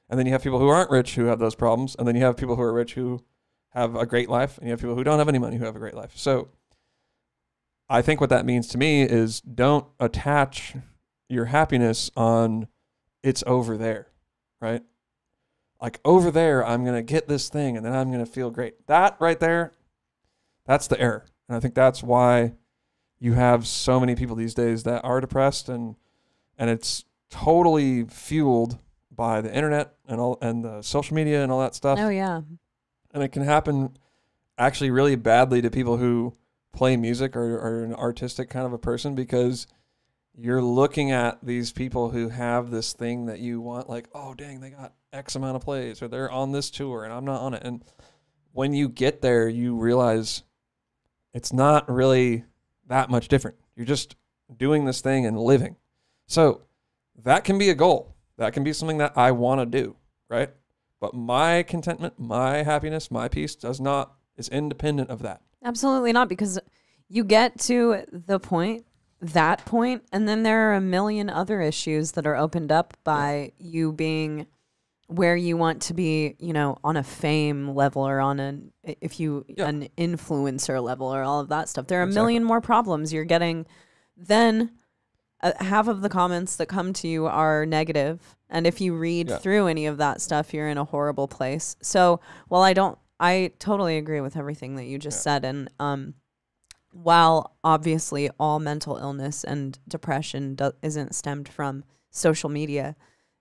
And then you have people who aren't rich who have those problems. And then you have people who are rich who have a great life. And you have people who don't have any money who have a great life. So I think what that means to me is, don't attach your happiness on it's over there, right? Like, over there, I'm going to get this thing and then I'm going to feel great. That right there, that's the error. And I think that's why you have so many people these days that are depressed, and it's totally fueled by the internet and the social media and all that stuff. Oh yeah. And it can happen actually really badly to people who play music or are an artistic kind of a person, because you're looking at these people who have this thing that you want, like, oh dang, they got X amount of plays, or they're on this tour and I'm not on it. And when you get there, you realize it's not really that much different. You're just doing this thing and living. So that can be a goal. That can be something that I want to do, right? But my contentment, my happiness, my peace is independent of that. Absolutely not, because you get to that point, and then there are a million other issues that are opened up by you being where you want to be, on a fame level or on an influencer level or all of that stuff. There are a million more problems you're getting. Then half of the comments that come to you are negative. And if you read through any of that stuff, you're in a horrible place. So I totally agree with everything that you just said. And while obviously all mental illness and depression isn't stemmed from social media,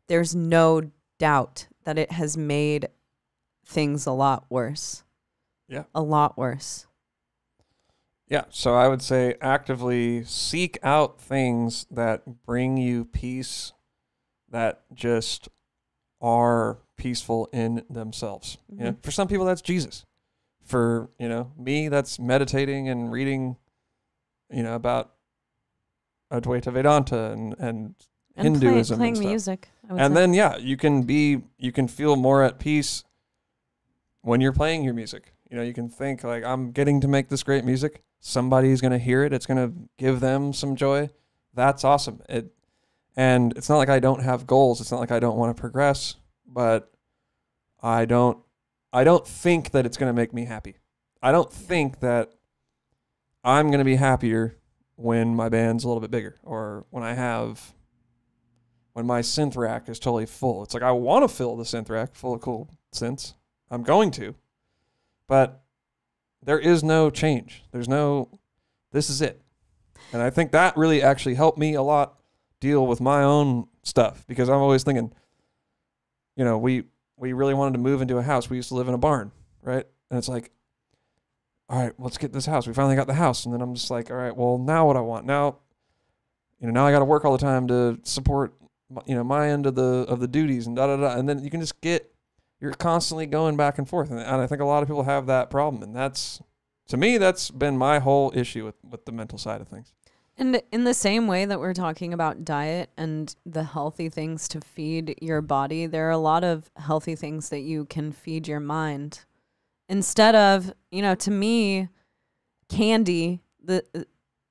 there's no doubt that it has made things a lot worse. Yeah. A lot worse. Yeah. So I would say actively seek out things that bring you peace, that just are peaceful in themselves. Mm-hmm. For some people, that's Jesus. For, me, that's meditating and reading, about Advaita Vedanta and Hinduism playing and stuff. music. And then, you can feel more at peace when you're playing your music. You can think like, I'm getting to make this great music. Somebody's going to hear it. It's going to give them some joy. That's awesome. And it's not like I don't have goals. It's not like I don't want to progress, but I don't think that it's going to make me happy. I don't think that I'm going to be happier when my band's a little bit bigger or when my synth rack is totally full. It's like I want to fill the synth rack full of cool synths. I'm going to. But there is no change. This is it. And I think that really actually helped me a lot deal with my own stuff, because I'm always thinking, we really wanted to move into a house. We used to live in a barn, right? And it's like, all right, let's get this house. We finally got the house. And then I'm just like, all right, well, now what I want? Now, now I got to work all the time to support, my end of the duties and da-da-da. And then you can just you're constantly going back and forth. And I think a lot of people have that problem. And to me, that's been my whole issue with the mental side of things. And in the same way that we're talking about diet and the healthy things to feed your body, there are a lot of healthy things that you can feed your mind. Instead of, to me, candy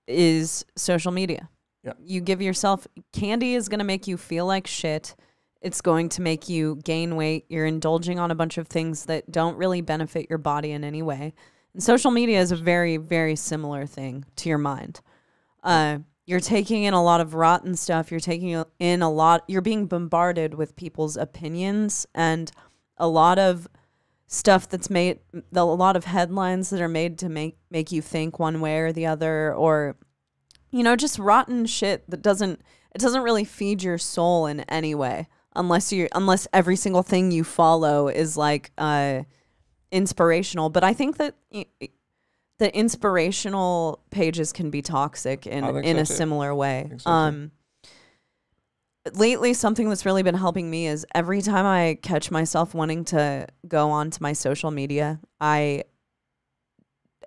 is social media. Yeah. You give yourself, candy is going to make you feel like shit. It's going to make you gain weight. You're indulging on a bunch of things that don't really benefit your body in any way. And social media is a very, very similar thing to your mind. You're taking in a lot of rotten stuff. You're taking in you're being bombarded with people's opinions and a lot of stuff that's made, a lot of headlines that are made to make you think one way or the other, or, just rotten shit that doesn't really feed your soul in any way. Unless every single thing you follow is like inspirational. But I think that the inspirational pages can be toxic in a similar way. Lately, something that's really been helping me is every time I catch myself wanting to go onto my social media, I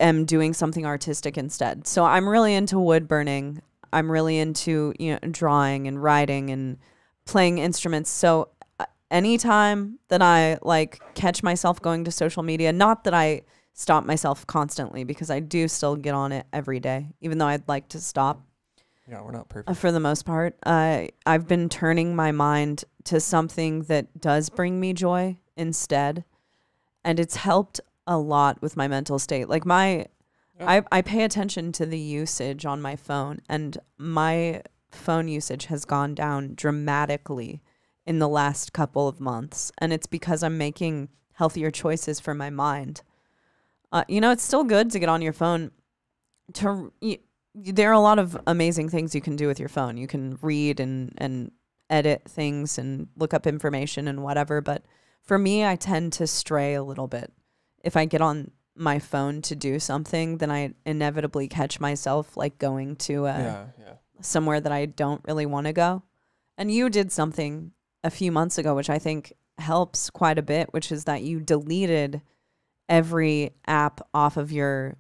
am doing something artistic instead. So I'm really into wood burning. I'm really into drawing and writing and playing instruments. So anytime that I catch myself going to social media, not that I stop myself constantly, because I do still get on it every day, even though I'd like to stop. Yeah, we're not perfect. For the most part, I've been turning my mind to something that does bring me joy instead. And it's helped a lot with my mental state. I pay attention to the usage on my phone, and my phone usage has gone down dramatically in the last couple of months. And it's because I'm making healthier choices for my mind. It's still good to get on your phone. There are a lot of amazing things you can do with your phone. You can read and edit things and look up information and whatever. But for me, I tend to stray a little bit. If I get on my phone to do something, then I inevitably catch myself going to somewhere that I don't really want to go. And you did something a few months ago, which I think helps quite a bit, which is that you deleted every app off of your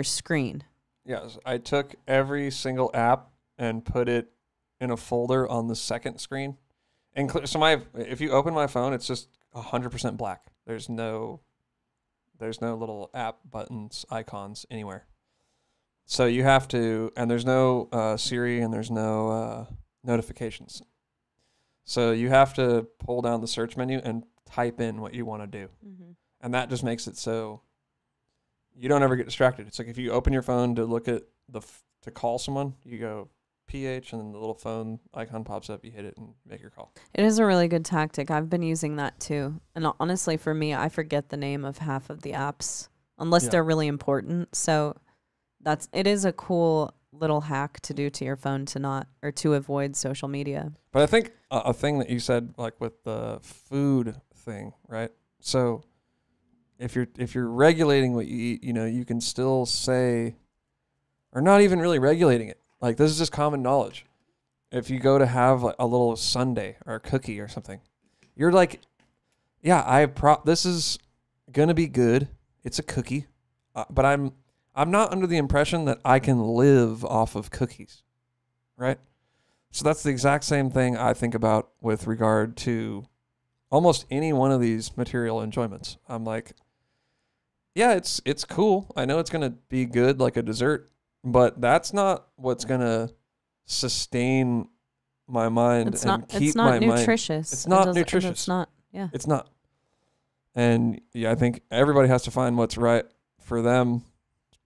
screen. Yes, I took every single app and put it in a folder on the second screen. And so if you open my phone, it's just 100% black. There's no little app buttons, icons anywhere. So you have to, and there's no Siri and there's no notifications. So you have to pull down the search menu and type in what you want to do. Mm-hmm. And that just makes it so you don't ever get distracted. It's like if you open your phone to look at to call someone, you go PH and then the little phone icon pops up, you hit it and make your call. It is a really good tactic. I've been using that too. And honestly, for me, I forget the name of half of the apps unless they're really important. So it is a cool little hack to do to your phone to avoid social media. But I think a thing that you said, like with the food thing, right? So if you're regulating what you eat, you can still say, or not even really regulating it. Like, this is just common knowledge. If you go to have like a little sundae or a cookie or something, you're like, yeah, this is gonna be good. It's a cookie, but I'm not under the impression that I can live off of cookies, right? So that's the exact same thing I think about with regard to almost any one of these material enjoyments. I'm like, yeah, it's cool. I know it's gonna be good like a dessert, but that's not what's gonna sustain my mind keep my mind. It's not nutritious. It's not nutritious. It's not. Yeah. It's not. And yeah, I think everybody has to find what's right for them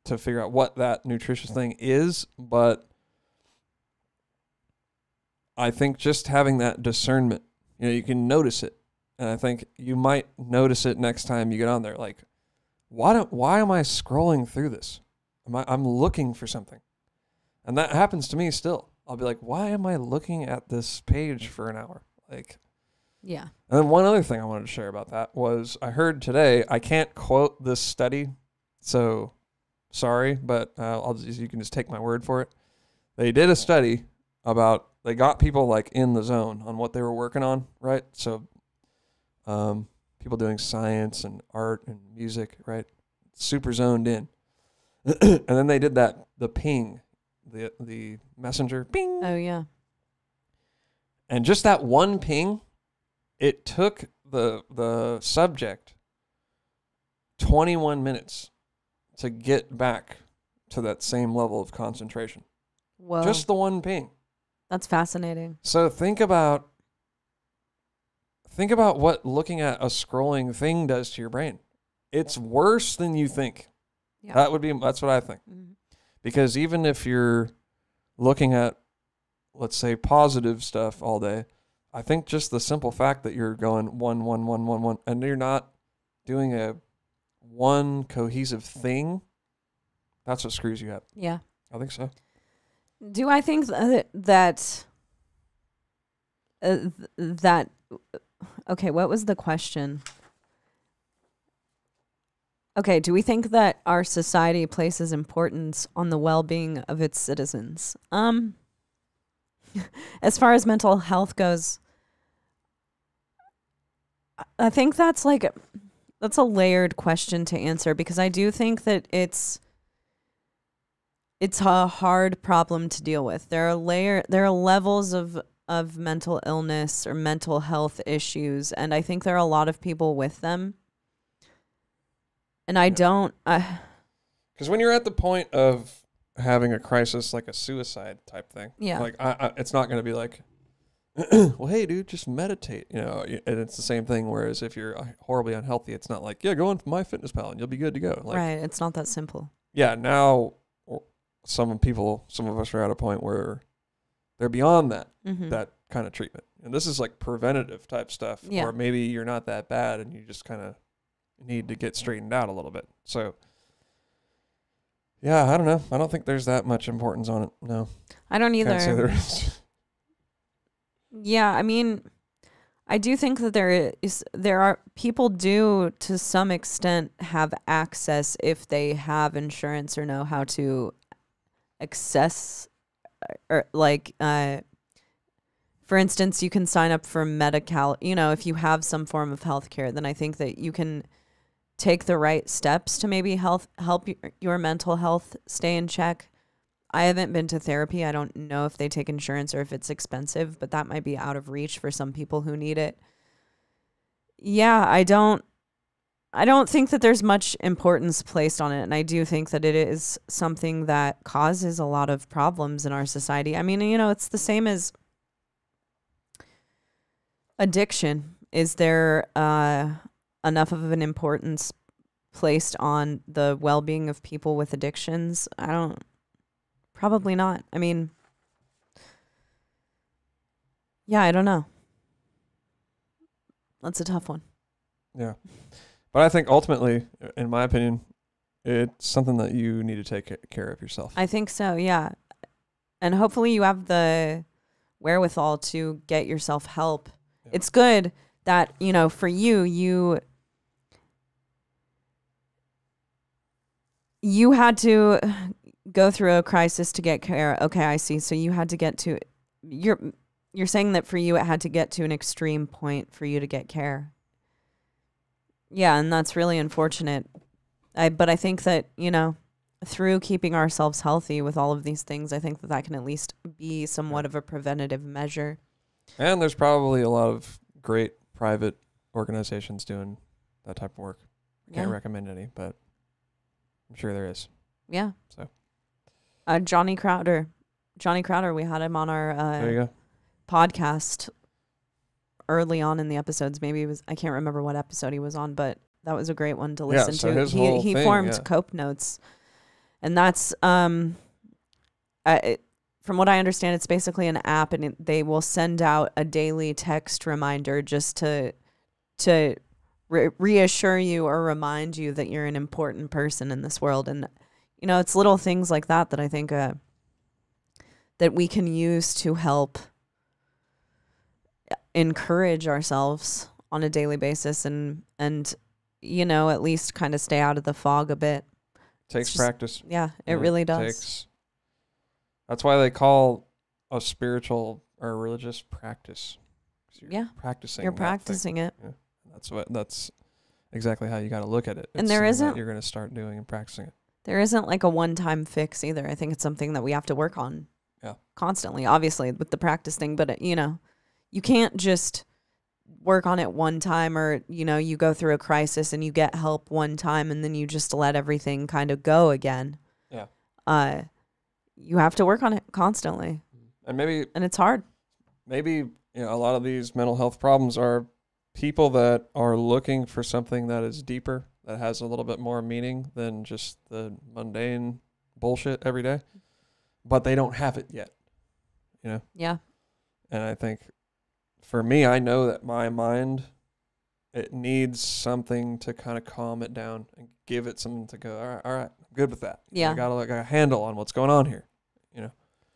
to figure out what that nutritious thing is. But I think just having that discernment, you can notice it. And I think you might notice it next time you get on there. Like, why am I scrolling through this? I'm looking for something. And that happens to me still. I'll be like, why am I looking at this page for an hour? Like, yeah. And then one other thing I wanted to share about that was I heard today, I can't quote this study, so sorry, but you can just take my word for it. They did a study about, they got people like in the zone on what they were working on, right? So people doing science and art and music, right? Super zoned in. And then they did the ping, the messenger ping. Oh, yeah. And just that one ping, it took the subject 21 minutes to get back to that same level of concentration. Whoa. Just the one ping. That's fascinating. So think about what looking at a scrolling thing does to your brain. It's worse than you think. Yeah. That's what I think. Mm-hmm. Because even if you're looking at, let's say, positive stuff all day, I think just the simple fact that you're going 1, 1, 1, 1, 1, and you're not doing a one cohesive thing, that's what screws you up. Yeah. I think so. Do I think that okay, what was the question? Okay, do we think that our society places importance on the well-being of its citizens? As far as mental health goes, I think that's a layered question to answer, because I do think that it's a hard problem to deal with. There are levels of mental illness or mental health issues, and I think there are a lot of people with them. And I don't... Because when you're at the point of having a crisis, like a suicide type thing, yeah, like it's not going to be like, well, hey, dude, just meditate, and it's the same thing. Whereas if you're horribly unhealthy, it's not like, yeah, go on MyFitnessPal and you'll be good to go. Like, right, it's not that simple. Yeah, now some of us are at a point where they're beyond that, that kind of treatment. And this is like preventative type stuff, or maybe you're not that bad and you just kind of need to get straightened out a little bit. So yeah, I don't know. I don't think there's that much importance on it. No, I don't either. Can't say there is. Yeah, I mean, I do think that there are people do to some extent have access if they have insurance or know how to access, or like, for instance, you can sign up for medical, if you have some form of healthcare, then I think that you can take the right steps to maybe help your mental health stay in check. I haven't been to therapy. I don't know if they take insurance or if it's expensive, but that might be out of reach for some people who need it. yeah, I don't think that there's much importance placed on it. And I do think that it is something that causes a lot of problems in our society. I mean, it's the same as addiction. Is there enough of an importance placed on the well-being of people with addictions? Probably not. I mean, yeah, I don't know. That's a tough one. Yeah. But I think ultimately, in my opinion, it's something that you need to take care of yourself. I think so, yeah. And hopefully you have the wherewithal to get yourself help. Yeah. It's good that, for you had to go through a crisis to get care. Okay, I see. So you had to get to, you're saying that for you it had to get to an extreme point for you to get care. Yeah, and that's really unfortunate. But I think that, through keeping ourselves healthy with all of these things, I think that can at least be somewhat of a preventative measure. And there's probably a lot of great private organizations doing that type of work. I can't recommend any, but I'm sure there is. Yeah. So, Johnny Crowder, we had him on our there you go. podcast early on in the episodes. Maybe I can't remember what episode he was on, but that was a great one to listen to. His whole he thing, formed Cope Notes, and that's from what I understand, it's basically an app, and they will send out a daily text reminder just to reassure you or remind you that you're an important person in this world. And it's little things like that I think that we can use to help encourage ourselves on a daily basis and at least kind of stay out of the fog a bit. Takes practice. Yeah, it really does. That's why they call a spiritual or religious practice. You're practicing. You're practicing it. Yeah. That's exactly how you got to look at it. And there isn't, you're going to start doing and practicing it. There isn't like a one-time fix either. I think it's something that we have to work on. Yeah. Constantly, obviously, with the practice thing, but you can't just work on it one time, or you go through a crisis and you get help one time and then you just let everything kind of go again. Yeah. You have to work on it constantly. And it's hard. Maybe a lot of these mental health problems are people that are looking for something that is deeper, that has a little bit more meaning than just the mundane bullshit every day, but they don't have it yet. Yeah. And I think for me, I know that my mind, it needs something to kind of calm it down and give it something to go, all right, I'm good with that. Yeah. I got a handle on what's going on here.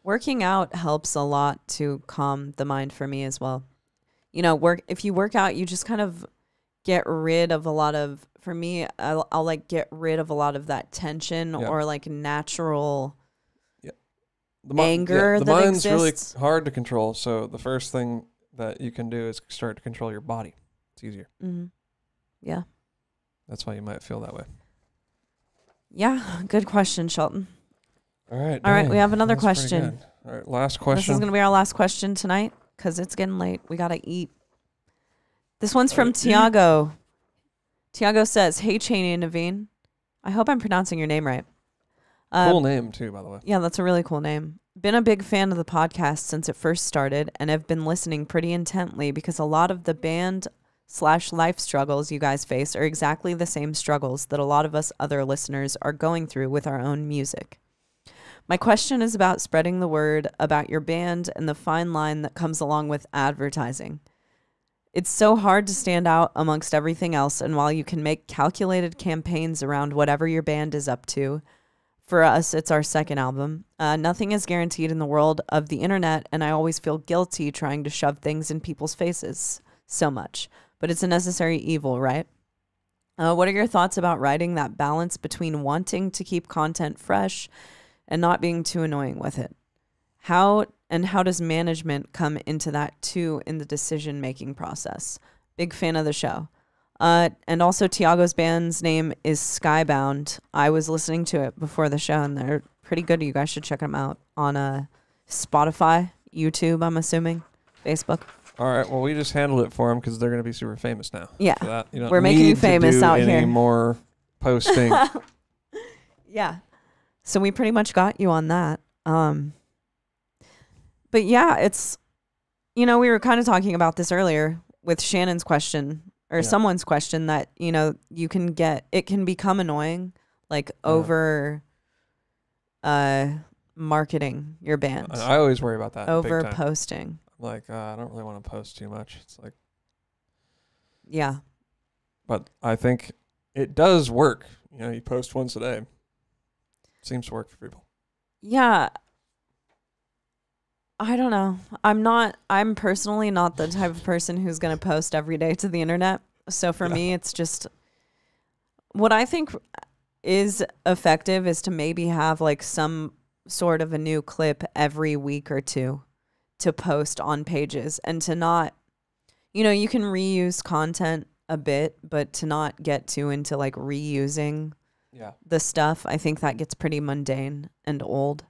Working out helps a lot to calm the mind for me as well. If you work out, you just kind of get rid of a lot of, for me, I'll like get rid of a lot of that tension or like natural anger the that mind's exists. Really hard to control. So the first thing that you can do is start to control your body. It's easier. Mm-hmm. Yeah. That's why you might feel that way. Yeah. Good question, Shelton. All right. All right. We have another question. All right. Last question. This is going to be our last question tonight because it's getting late. We got to eat. This one's from Tiago. Tiago says, "Hey, Chaney and Navene. I hope I'm pronouncing your name right." Cool name, too, by the way. Yeah, that's a really cool name. Been a big fan of the podcast since it first started and have been listening pretty intently because a lot of the band/life struggles you guys face are exactly the same struggles that a lot of us other listeners are going through with our own music. My question is about spreading the word about your band and the fine line that comes along with advertising. It's so hard to stand out amongst everything else, and while you can make calculated campaigns around whatever your band is up to, for us, it's our second album. Nothing is guaranteed in the world of the internet, and I always feel guilty trying to shove things in people's faces so much. But it's a necessary evil, right? What are your thoughts about writing that balance between wanting to keep content fresh and not being too annoying with it? How does management come into that too in the decision-making process? Big fan of the show. And also Tiago's band's name is Skybound. I was listening to it before the show and they're pretty good. You guys should check them out on Spotify, YouTube, I'm assuming, Facebook. All right. Well, we just handled it for them because they're going to be super famous now. Yeah. So that, you don't We're making need you famous to do out any here. more posting. Yeah. So we pretty much got you on that. But yeah, it's, we were kind of talking about this earlier with Shannon's question or someone's question that, it can become annoying, like over marketing your band. I always worry about that. Over big time. posting. I'm like, I don't really want to post too much. It's like, yeah. But I think it does work. You post once a day. Seems to work for people. Yeah. I don't know. I'm personally not the type of person who's going to post every day to the internet. So for me, it's just what I think is effective is to maybe have like some sort of a new clip every week or two to post on pages and to not, you can reuse content a bit, but to not get too into like reusing the stuff. I think that gets pretty mundane and old.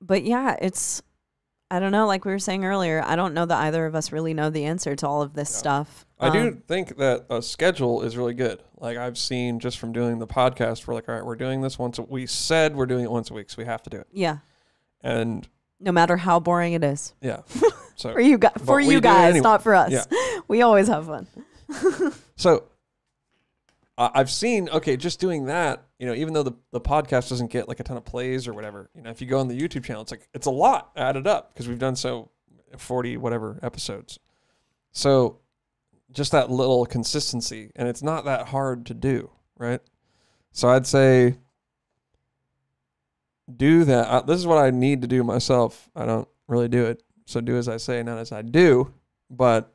But yeah, I don't know, like we were saying earlier, I don't know that either of us really know the answer to all of this stuff. I do think that a schedule is really good. Like I've seen just from doing the podcast, we're like, all right, we're doing this we said we're doing it once a week, so we have to do it. Yeah. And no matter how boring it is. Yeah. So for you guys, anyway. Not for us. Yeah. We always have fun. So I've seen, just doing that, even though the podcast doesn't get like a ton of plays or whatever, if you go on the YouTube channel, it's a lot added up because we've done 40 whatever episodes. So just that little consistency, and it's not that hard to do, right? So I'd say do that. This is what I need to do myself. I don't really do it. So do as I say, not as I do. But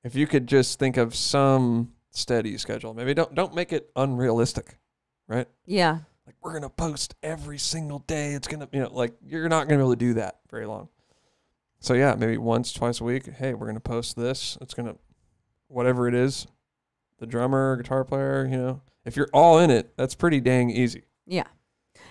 if you could just think of some steady schedule, maybe don't make it unrealistic, right? Yeah. Like we're going to post every single day. It's going to, like you're not going to be able to do that very long. So yeah, maybe once, twice a week. Hey, we're going to post this. It's going to, whatever it is, the drummer, guitar player, if you're all in it, that's pretty dang easy. Yeah.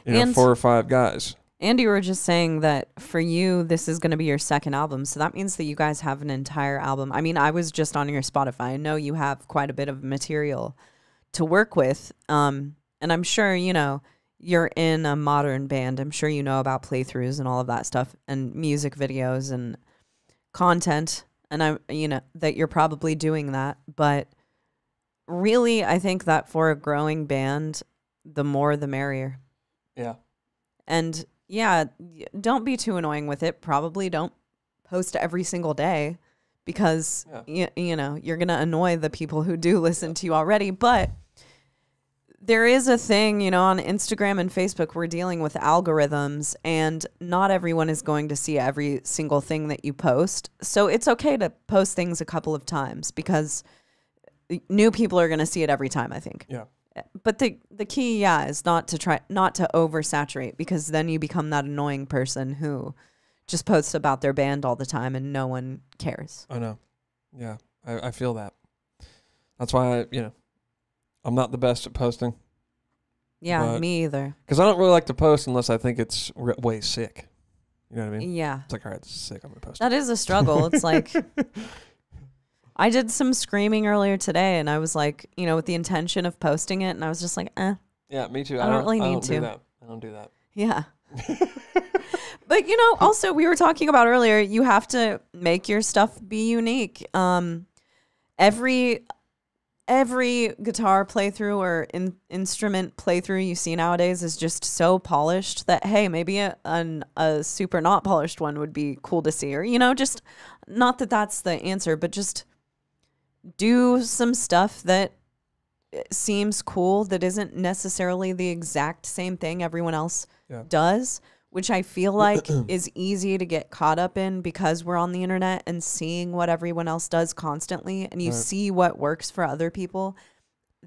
And 4 or 5 guys. And you were just saying that for you, this is going to be your second album. So that means that you guys have an entire album. I mean, I was just on your Spotify. I know you have quite a bit of material to work with. And I'm sure, you're in a modern band. I'm sure you know about playthroughs and all of that stuff and music videos and content. And that you're probably doing that. But really, I think that for a growing band, the more the merrier. Yeah. And yeah, don't be too annoying with it. Probably don't post every single day because, you're going to annoy the people who do listen to you already. But there is a thing, on Instagram and Facebook, we're dealing with algorithms and not everyone is going to see every single thing that you post. So it's okay to post things a couple of times because new people are going to see it every time, I think. Yeah. But the key, is not to oversaturate because then you become that annoying person who just posts about their band all the time and no one cares. I know. Yeah, I feel that. That's why I'm not the best at posting. Yeah, me either. Because I don't really like to post unless I think it's way sick. You know what I mean? Yeah. It's like, all right, this is sick. I'm going to post That is a struggle. It's like... I did some screaming earlier today, and I was like, with the intention of posting it, and I was just like, Yeah, me too. I don't really need to. I don't do that. Yeah. But, also we were talking about earlier, you have to make your stuff be unique. Every guitar playthrough or instrument playthrough you see nowadays is just so polished that, hey, maybe a super not polished one would be cool to see. Or, just not that that's the answer, but just do some stuff that seems cool that isn't necessarily the exact same thing everyone else does, which I feel like is easy to get caught up in because we're on the internet and seeing what everyone else does constantly and you see what works for other people.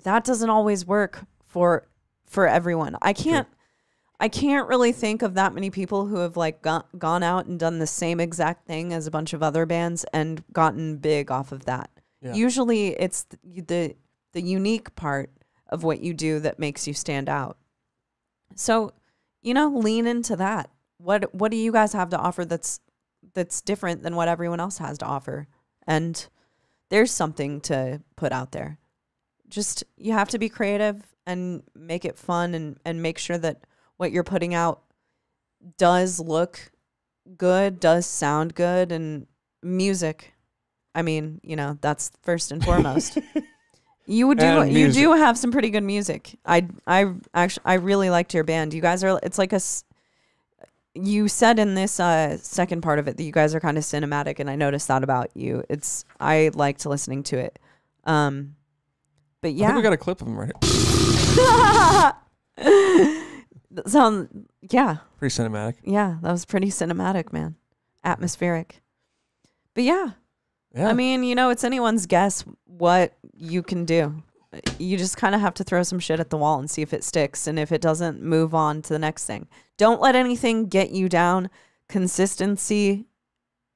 That doesn't always work for everyone. I can't really think of that many people who have like gone out and done the same exact thing as a bunch of other bands and gotten big off of that. Yeah. Usually it's the unique part of what you do that makes you stand out. So, lean into that. What do you guys have to offer that's that's different than what everyone else has to offer. And there's something to put out there. Just, you have to be creative and make it fun and make sure that what you're putting out does look good, does sound good, and music. I mean, you know, that's first and foremost. You do have some pretty good music. I really liked your band. You guys are, it's like you said in this second part of it that you guys are kind of cinematic, and I noticed that about you. I liked listening to it. But yeah, I think we got a clip of him right here. Yeah. Pretty cinematic. Yeah, that was pretty cinematic, man. Atmospheric. But yeah. I mean, you know, it's anyone's guess what you can do. You just kind of have to throw some shit at the wall and see if it sticks. And if it doesn't, move on to the next thing. Don't let anything get you down. Consistency.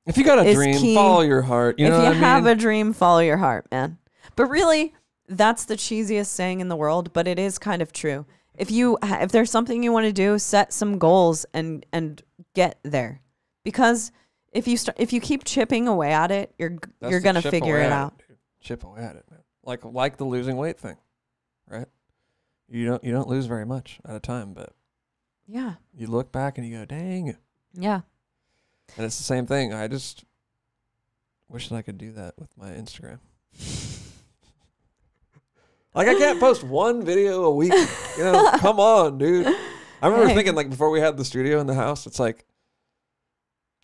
If you got a dream, key. Follow your heart. You know if what you I mean? have a dream, follow your heart, man. But really, that's the cheesiest saying in the world, but it is kind of true. If there's something you want to do, set some goals and get there. Because if you keep chipping away at it, you're gonna figure it out. Chip away at it, man. Like the losing weight thing, right? You don't lose very much at a time, but yeah, you look back and you go, dang. Yeah. And it's the same thing. I just wish that I could do that with my Instagram. I can't post one video a week. You know, come on, dude. I remember thinking, before we had the studio in the house, it's like,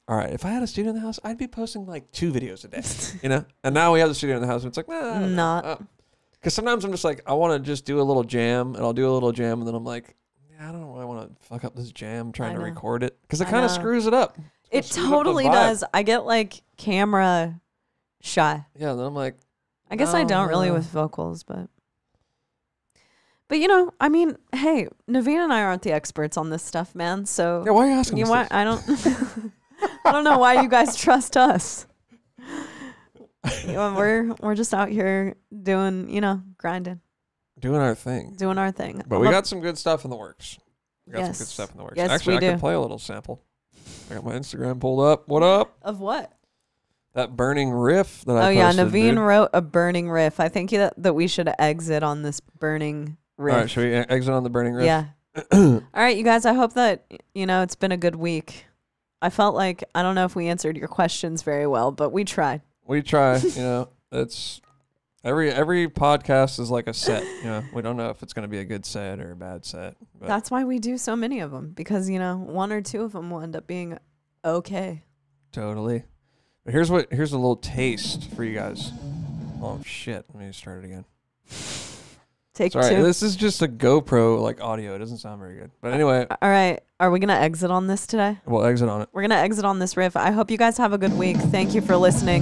all right, if I had a studio in the house, I'd be posting 2 videos a day, you know? And now we have the studio in the house, and it's like, not. Because sometimes I'm just like, I want to just do a little jam, and I'll do a little jam, and then I'm like, yeah, I don't know, I want to fuck up this jam trying to record it. Because it kind of screws it up. It totally does. I get camera shy. Yeah, and then I'm like, I guess I don't really with vocals, but you know, I mean, hey, Navene and I aren't the experts on this stuff, man. So yeah, why are you asking us this? I don't I don't know why you guys trust us. You know, we're just out here doing, you know, grinding. Doing our thing. But we got some good stuff in the works. Yes, Actually, I could play a little sample. I got my Instagram pulled up. What up? Of what? That burning riff that I posted. Oh, yeah, Navene wrote a burning riff. I think that we should exit on this burning riff. All right, should we exit on the burning riff? Yeah. All right, you guys, I hope that, you know, it's been a good week. I felt like, I don't know if we answered your questions very well, but we tried. We try, you know. It's every podcast is like a set, you know. We don't know if it's going to be a good set or a bad set. But that's why we do so many of them, because, you know, 1 or 2 of them will end up being okay. Totally. But here's a little taste for you guys. Oh shit, let me start it again. Take 2. This is just a GoPro audio. It doesn't sound very good. But anyway. All right. Are we going to exit on this today? We'll exit on it. We're going to exit on this riff. I hope you guys have a good week. Thank you for listening.